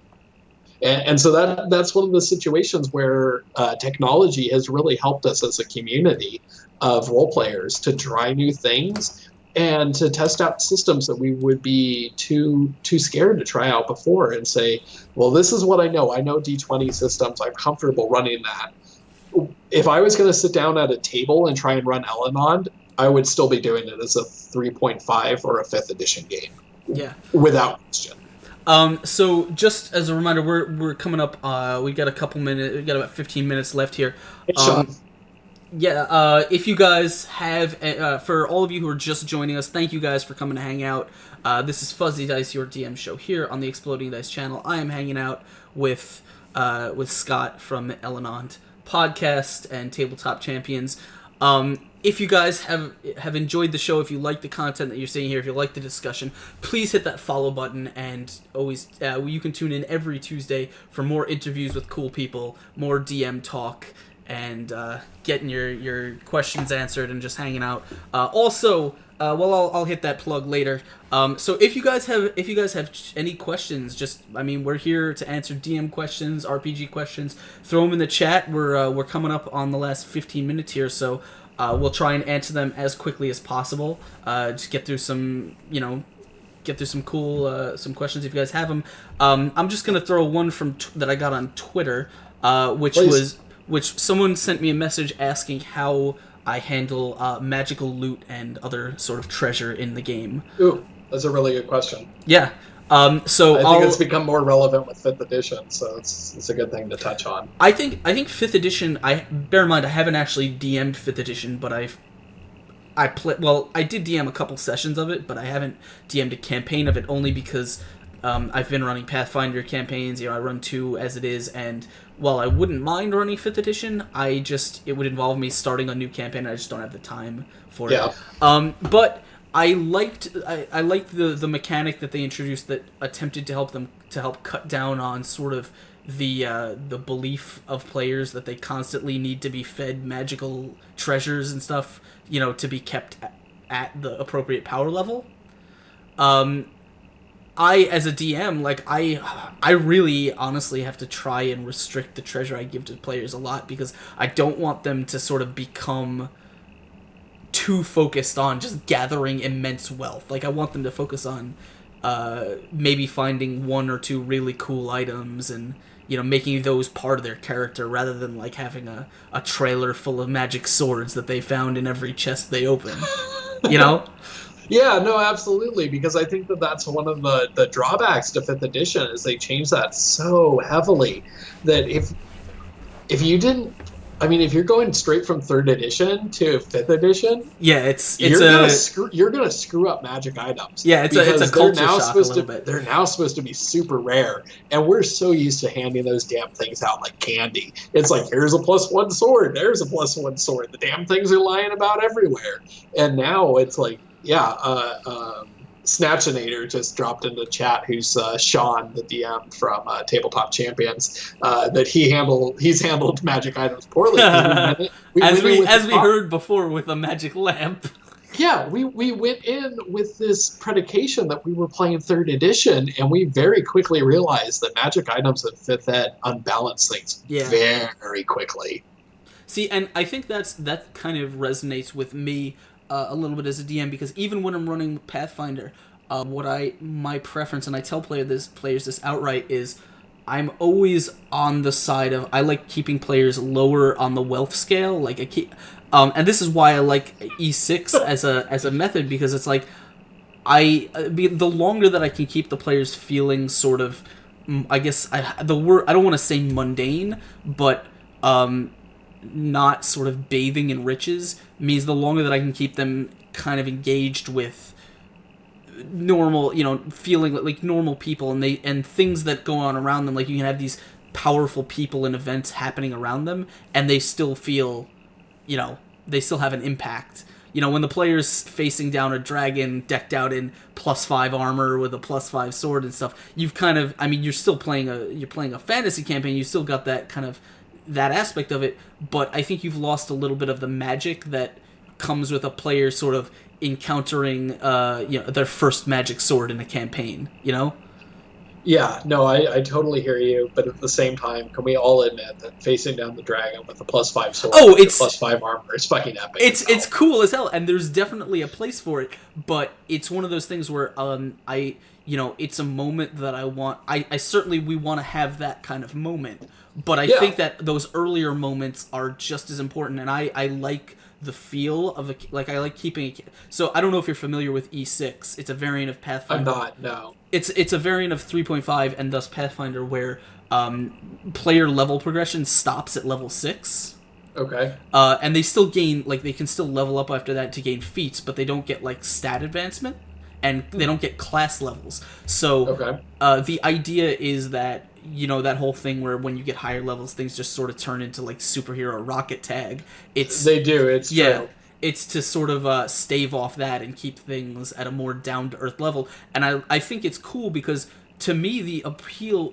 And so that's one of the situations where technology has really helped us as a community of role players to try new things and to test out systems that we would be too scared to try out before, and say, well, this is what I know. I know D20 systems. I'm comfortable running that. If I was going to sit down at a table and try and run Elenond, I would still be doing it as a 3.5 or a 5th edition game. Yeah. Without question. So just as a reminder, we're coming up. We got a couple minutes. We got about 15 minutes left here. Yeah. If you guys have, for all of you who are just joining us, thank you guys for coming to hang out. This is Fuzzy Dice, your DM show here on the Exploding Dice channel. I am hanging out with Scott from the Elenond podcast and Tabletop Champions. If you guys have enjoyed the show, if you like the content that you're seeing here, if you like the discussion, please hit that follow button, and always you can tune in every Tuesday for more interviews with cool people, more DM talk, and getting your questions answered and just hanging out. Also, I'll hit that plug later. So if you guys have any questions, we're here to answer DM questions, RPG questions. Throw them in the chat. We're coming up on the last 15 minutes here, so we'll try and answer them as quickly as possible. Just get through some cool some questions if you guys have them. I'm just gonna throw one that I got on Twitter, which someone sent me a message asking how I handle magical loot and other sort of treasure in the game. Ooh, that's a really good question. Yeah. So I think it's become more relevant with 5th edition, so it's a good thing to touch on. I think 5th edition. Bear in mind I haven't actually DM'd 5th edition, but I did DM a couple sessions of it, but I haven't DM'd a campaign of it only because I've been running Pathfinder campaigns. I run 2 as it is, and while I wouldn't mind running 5th edition, it would involve me starting a new campaign, and I just don't have the time for it. But I liked the mechanic that they introduced that attempted to help cut down on sort of the belief of players that they constantly need to be fed magical treasures and stuff, to be kept at the appropriate power level. I, as a DM, I really honestly have to try and restrict the treasure I give to players a lot because I don't want them to sort of become too focused on just gathering immense wealth. I want them to focus on maybe finding 1 or 2 really cool items and, making those part of their character rather than, having a trailer full of magic swords that they found in every chest they open. Yeah, no, absolutely, because I think that's one of the drawbacks to 5th edition is they changed that so heavily that if you're going straight from 3rd edition to 5th edition, yeah, you're gonna screw up magic items. Yeah, it's a culture shock a little bit. They're now supposed to be super rare, and we're so used to handing those damn things out like candy. It's like, here's a +1 sword, there's a +1 sword. The damn things are lying about everywhere, and now it's like, Snatchinator just dropped into chat, who's Sean, the DM from Tabletop Champions, that he's handled magic items poorly. As we heard before with a magic lamp. Yeah, we went in with this predication that we were playing 3rd edition, and we very quickly realized that magic items in 5th ed unbalance things very quickly. See, and I think that kind of resonates with me a little bit as a DM, because even when I'm running Pathfinder, my preference, and I tell players this outright, is I'm always on the side of, I like keeping players lower on the wealth scale. And this is why I like E6 as a method, because it's like the longer that I can keep the players feeling sort of, I guess I don't want to say mundane, but not sort of bathing in riches, means the longer that I can keep them kind of engaged with normal, feeling like normal people, and things that go on around them. Like, you can have these powerful people and events happening around them, and they still feel, they still have an impact. When the player's facing down a dragon decked out in +5 armor with a +5 sword and stuff, you've kind of, you're still playing a fantasy campaign. You still got that kind of, that aspect of it, but I think you've lost a little bit of the magic that comes with a player sort of encountering their first magic sword in a campaign. Yeah, no, I totally hear you, but at the same time, can we all admit that facing down the dragon with a +5 sword, it's +5 armor, is fucking epic. It's cool as hell, and there's definitely a place for it. But it's one of those things where it's a moment that I want. I certainly, we want to have that kind of moment, but I think that those earlier moments are just as important, and I like the feel of I like keeping it. So I don't know if you're familiar with E6. It's a variant of Pathfinder. I'm not, no. It's a variant of 3.5 and thus Pathfinder, where player level progression stops at level 6. Okay. And they still gain, they can still level up after that to gain feats, but they don't get stat advancement, and they don't get class levels. So the idea is that, that whole thing where when you get higher levels, things just sort of turn into superhero rocket tag. They do. It's true. It's to sort of stave off that and keep things at a more down-to-earth level. And I think it's cool because to me, the appeal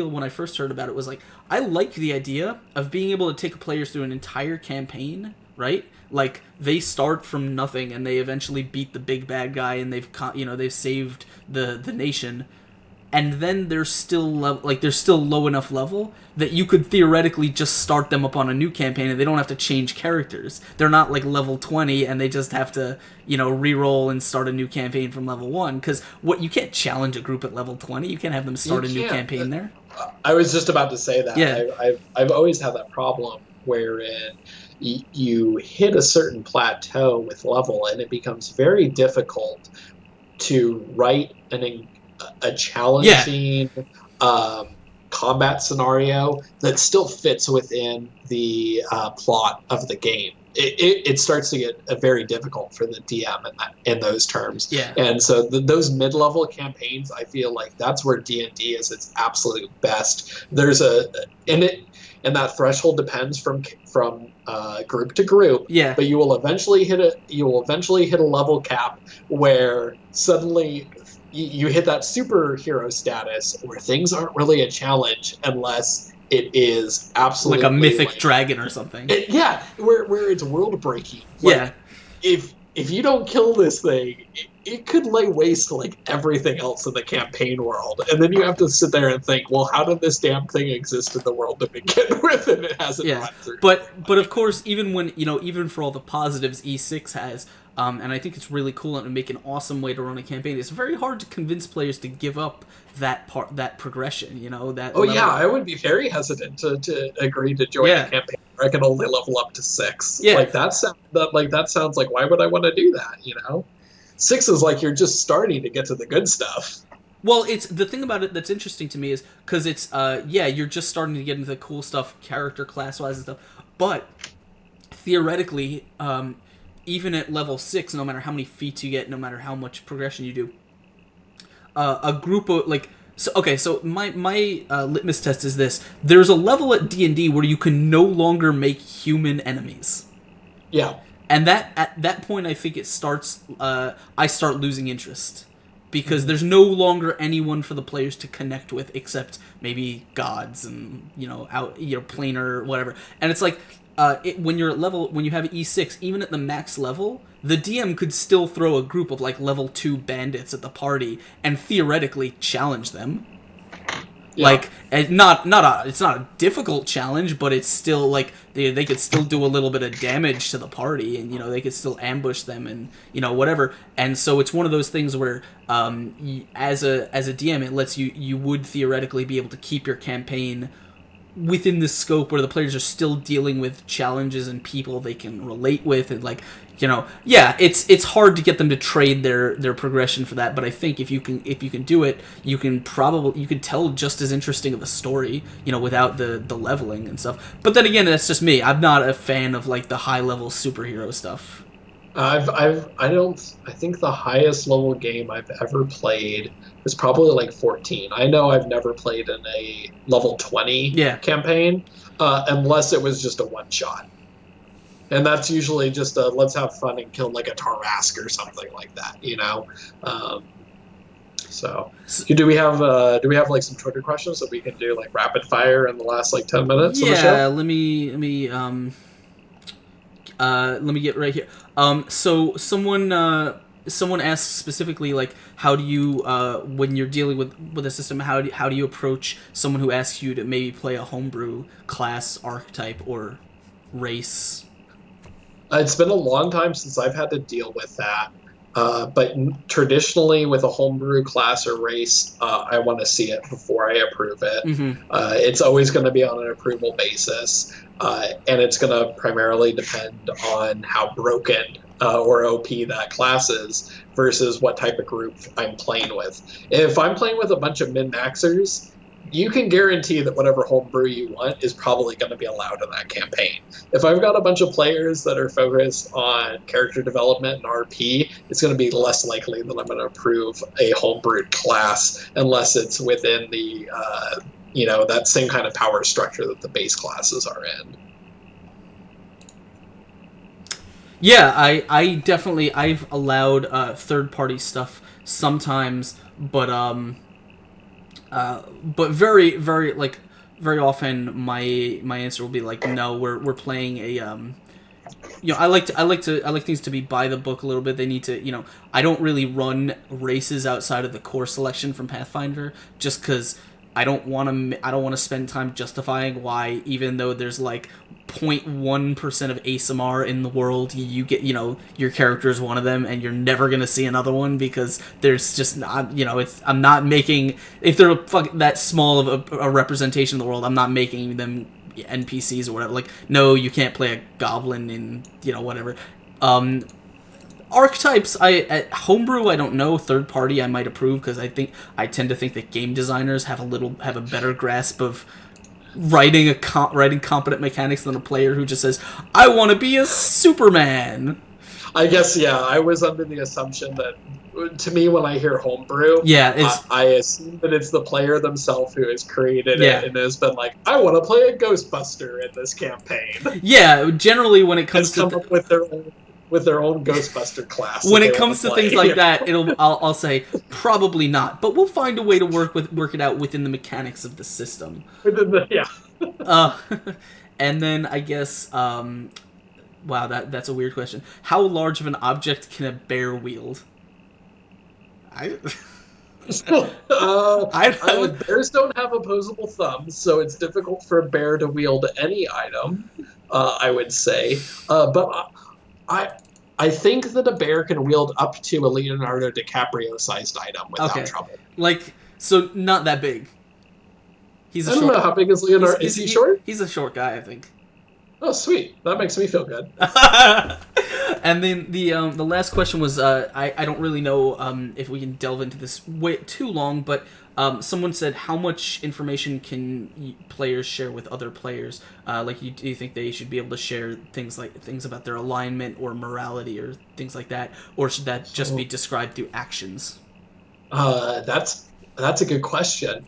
when I first heard about it was like, I like the idea of being able to take players through an entire campaign, right? Like, they start from nothing and they eventually beat the big bad guy and they've saved the nation, and then they're still they're still low enough level that you could theoretically just start them up on a new campaign and they don't have to change characters. They're not like level 20 and they just have to, re-roll and start a new campaign from level 1, because you can't challenge a group at level 20. You can't have them start a new campaign there. I was just about to say that. Yeah. I've always had that problem wherein you hit a certain plateau with level and it becomes very difficult to write a challenging combat scenario that still fits within the plot of the game. It starts to get very difficult for the DM in those terms. Yeah. And so those mid-level campaigns, I feel like that's where D&D is its absolute best. And that threshold depends from group to group. Yeah. But you will eventually hit a level cap where suddenly you hit that superhero status where things aren't really a challenge unless it is absolutely like a mythic dragon or something. Where it's world breaking. Yeah. If you don't kill this thing, it could lay waste to like everything else in the campaign world, and then you have to sit there and think, well, how did this damn thing exist in the world to begin with, and it hasn't run through. But of course, even for all the positives E6 has, and I think it's really cool and make an awesome way to run a campaign, it's very hard to convince players to give up that progression. That. Oh level. Yeah, I would be very hesitant to agree to join a campaign where I can only level up to 6. Yeah. That sounds like, why would I want to do that? 6 is like you're just starting to get to the good stuff. Well, it's the thing about it that's interesting to me is because it's you're just starting to get into the cool stuff, character class wise and stuff. But theoretically, even at level 6, no matter how many feats you get, no matter how much progression you do, a group of so my litmus test is this: there's a level at D&D where you can no longer make human enemies. Yeah. And at that point, I think it starts. I start losing interest because there's no longer anyone for the players to connect with except maybe gods and planar whatever. And it's like when you have E6, even at the max level, the DM could still throw a group of like level 2 bandits at the party and theoretically challenge them. Yeah. Like, it's not a difficult challenge, but it's still like they could still do a little bit of damage to the party, and they could still ambush them, and whatever. And so it's one of those things where as a DM, it lets you would theoretically be able to keep your campaign within the scope where the players are still dealing with challenges and people they can relate with, and it's hard to get them to trade their progression for that. But I think if you can do it, you can tell just as interesting of a story, without the leveling and stuff. But then again, that's just me. I'm not a fan of like the high level superhero stuff. I think the highest level game I've ever played was probably like 14. I know I've never played in a level 20 campaign, unless it was just a one shot. And that's usually just a let's have fun and kill like a Tarrasque or something like that, So do we have like some Twitter questions that we can do like rapid fire in the last like 10 minutes of the show? Yeah, let me get right here. So someone asks specifically like, how do you when you're dealing with a system, how do you approach someone who asks you to maybe play a homebrew class, archetype, or race? It's been a long time since I've had to deal with that. But traditionally with a homebrew class or race, I want to see it before I approve it. Mm-hmm. It's always going to be on an approval basis, and it's going to primarily depend on how broken or OP that class is versus what type of group I'm playing with. If I'm playing with a bunch of min-maxers, you can guarantee that whatever homebrew you want is probably going to be allowed in that campaign. If I've got a bunch of players that are focused on character development and RP, it's going to be less likely that I'm going to approve a homebrewed class unless it's within the, that same kind of power structure that the base classes are in. Yeah, I definitely, I've allowed third-party stuff sometimes, but But very, very like very often my answer will be like, no, we're playing a I like things to be by the book a little bit. They need to, I don't really run races outside of the core selection from Pathfinder just because I don't want to spend time justifying why, even though there's like 0.1% of ASMR in the world, you get, your character is one of them, and you're never gonna see another one because there's just not, I'm not making, if they're that small of a representation of the world, I'm not making them NPCs or whatever. Like, no, you can't play a goblin in, whatever. Archetypes, at homebrew, I don't know. Third party, I might approve because I tend to think that game designers have a better grasp of writing competent mechanics than a player who just says, I want to be a Superman. I guess, yeah, I was under the assumption that, to me, when I hear homebrew, I assume that it's the player themselves who has created it and has been like, I want to play a Ghostbuster in this campaign. Yeah, generally when it comes to come up with their own Ghostbuster class. When it comes to things like that, I'll say probably not, but we'll find a way to work it out within the mechanics of the system. And then I guess, wow, that's a weird question. How large of an object can a bear wield? Bears don't have opposable thumbs, so it's difficult for a bear to wield any item, I would say. But I think that a bear can wield up to a Leonardo DiCaprio-sized item without trouble. Like, so not that big. I don't know how big is Leonardo. Is he short? He's a short guy, I think. Oh, sweet. That makes me feel good. And then the last question was, I don't really know if we can delve into this way too long, but someone said, how much information can players share with other players? Do you think they should be able to share things about their alignment or morality or things like that, or should that just be described through actions? That's a good question.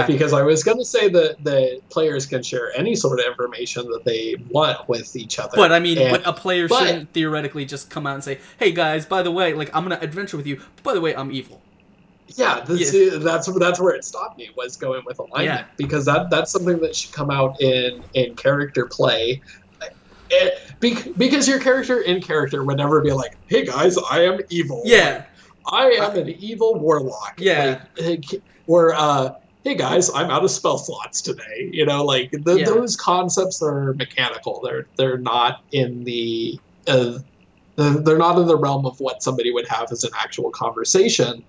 Because I was going to say that the players can share any sort of information that they want with each other. But I mean, a player shouldn't theoretically just come out and say, hey guys, by the way, like, I'm going to adventure with you, but by the way, I'm evil. Yeah, that's where it stopped me, was going with alignment. Because that's something that should come out in character play. Because your character in character would never be like, hey guys, I am evil. Yeah. I am an evil warlock. Yeah. Hey guys, I'm out of spell slots today. Those concepts are mechanical. They're not in the they're not in the realm of what somebody would have as an actual conversation.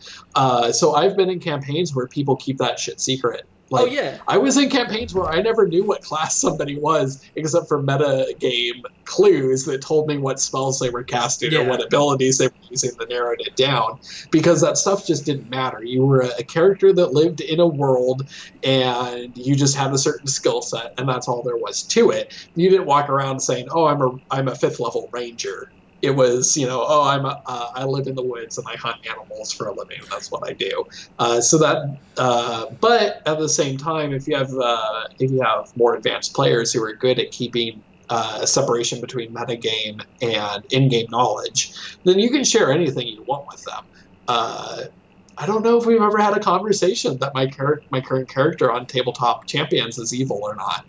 So I've been in campaigns where people keep that shit secret. I was in campaigns where I never knew what class somebody was, except for meta game clues that told me what spells they were casting or what abilities they were using that narrowed it down. Because that stuff just didn't matter. You were a character that lived in a world, and you just had a certain skill set, and that's all there was to it. You didn't walk around saying, "Oh, I'm a 5th level ranger." It was, I live in the woods and I hunt animals for a living. That's what I do. But at the same time, if you have more advanced players who are good at keeping a separation between metagame and in-game knowledge, then you can share anything you want with them. I don't know if we've ever had a conversation that my current character on Tabletop Champions is evil or not.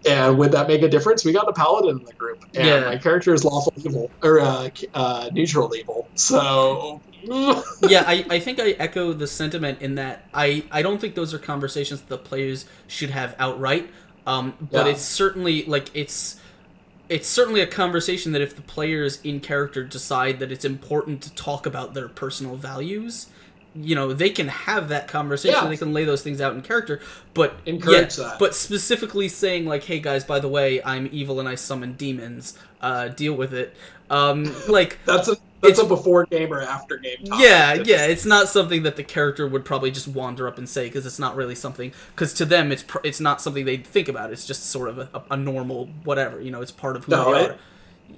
And would that make a difference? We got a paladin in the group, and my character is lawful evil, or neutral evil. So I think I echo the sentiment in that I don't think those are conversations that the players should have outright. But it's certainly it's certainly a conversation that if the players in character decide that it's important to talk about their personal values, they can have that conversation. They can lay those things out in character, but encourage that. But specifically saying like, "Hey guys, by the way, I'm evil and I summon demons. Deal with it." That's a before game or after game topic. It's not something that the character would probably just wander up and say, because it's not really something. Because to them, it's not something they'd think about. It's just sort of a normal whatever. It's part of who they are.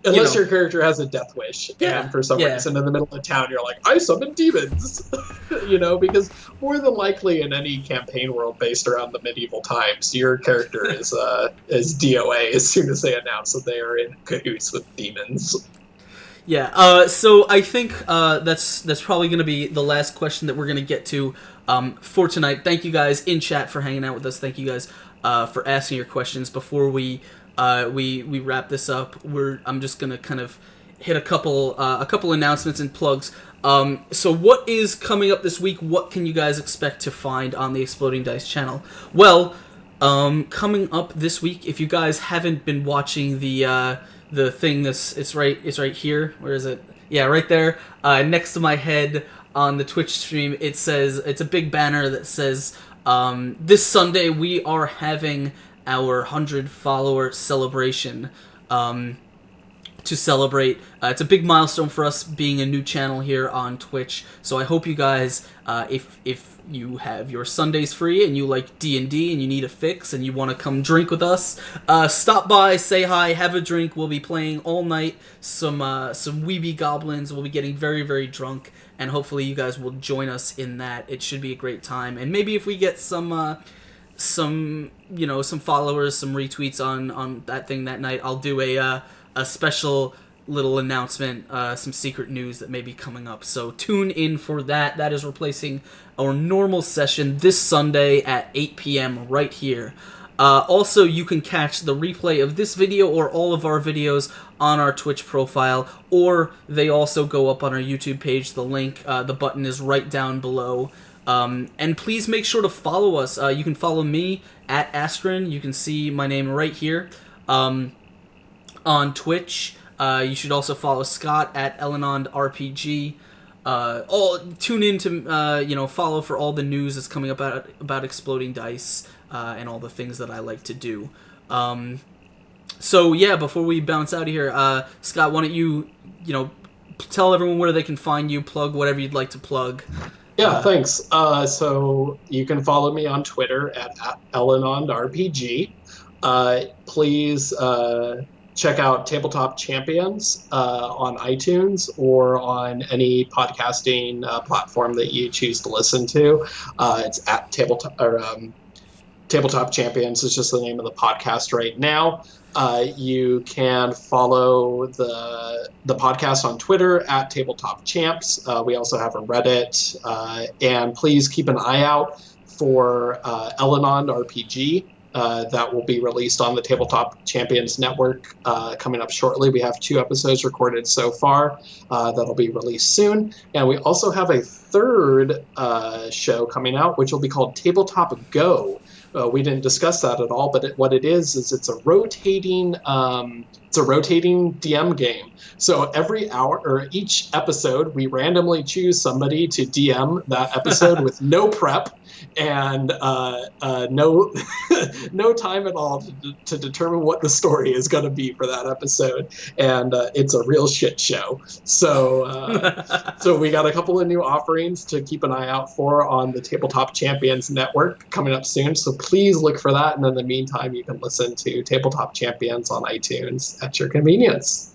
Unless your character has a death wish, and for some reason in the middle of town you're like, I summon demons, because more than likely in any campaign world based around the medieval times, your character is DOA as soon as they announce that they are in cahoots with demons. Yeah. So I think that's probably going to be the last question that we're going to get to for tonight. Thank you guys in chat for hanging out with us. Thank you guys for asking your questions. Before we wrap this up, I'm just going to kind of hit a couple announcements and plugs. So what is coming up this week? What can you guys expect to find on the Exploding Dice channel? Well, coming up this week, if you guys haven't been watching the thing, it's right here. Where is it? Yeah, right there, next to my head on the Twitch stream. It's a big banner that says, this Sunday we are having our 100 follower celebration. To celebrate. It's a big milestone for us being a new channel here on Twitch. So I hope you guys, if you have your Sundays free and you like D&D and you need a fix and you want to come drink with us, stop by, say hi, have a drink. We'll be playing all night. Some weeby goblins. We'll be getting very, very drunk, and hopefully you guys will join us in that. It should be a great time. And maybe if we get some followers, some retweets on that thing that night, I'll do a special little announcement, some secret news that may be coming up. So tune in for that. That is replacing our normal session this Sunday at 8 p.m. right here. Also, you can catch the replay of this video or all of our videos on our Twitch profile, or they also go up on our YouTube page. The link, the button is right down below. And please make sure to follow us. You can follow me at Askren. You can see my name right here. On Twitch. You should also follow Scott at Elenond RPG. Tune in to follow for all the news that's coming up about Exploding Dice and all the things that I like to do. So yeah, before we bounce out of here, Scott, why don't you tell everyone where they can find you, plug whatever you'd like to plug. Yeah, thanks. So you can follow me on Twitter at Elenond RPG. Please check out Tabletop Champions on iTunes or on any podcasting platform that you choose to listen to. It's at Tabletop Champions is just the name of the podcast right now. You can follow the podcast on Twitter at Tabletop Champs. We also have a Reddit. And please keep an eye out for Elenond RPG. That will be released on the Tabletop Champions Network coming up shortly. We have 2 episodes recorded so far that'll be released soon. And we also have a third show coming out, which will be called Tabletop Go. We didn't discuss that at all, but what it is it's a rotating DM game. So every hour or each episode, we randomly choose somebody to DM that episode with no prep and no no time at all to determine what the story is going to be for that episode. And it's a real shit show. So so we got a couple of new offerings to keep an eye out for on the Tabletop Champions Network coming up soon. So please look for that. And in the meantime, you can listen to Tabletop Champions on iTunes at your convenience.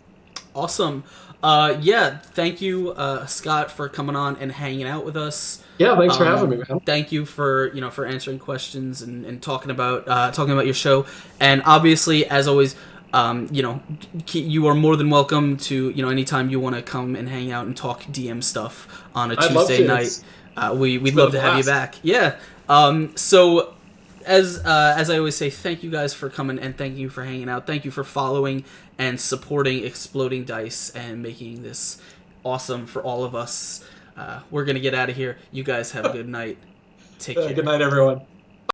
Awesome. Yeah, thank you, Scott, for coming on and hanging out with us. Yeah, thanks for having me, man. Thank you for answering questions and talking about your show. And obviously, as always, you are more than welcome to anytime you want to come and hang out and talk DM stuff on a Tuesday night. We'd love to have you back. Yeah. So as I always say, thank you guys for coming and thank you for hanging out. Thank you for following and supporting Exploding Dice and making this awesome for all of us. We're going to get out of here. You guys have a good night. Take care. Good night, everyone.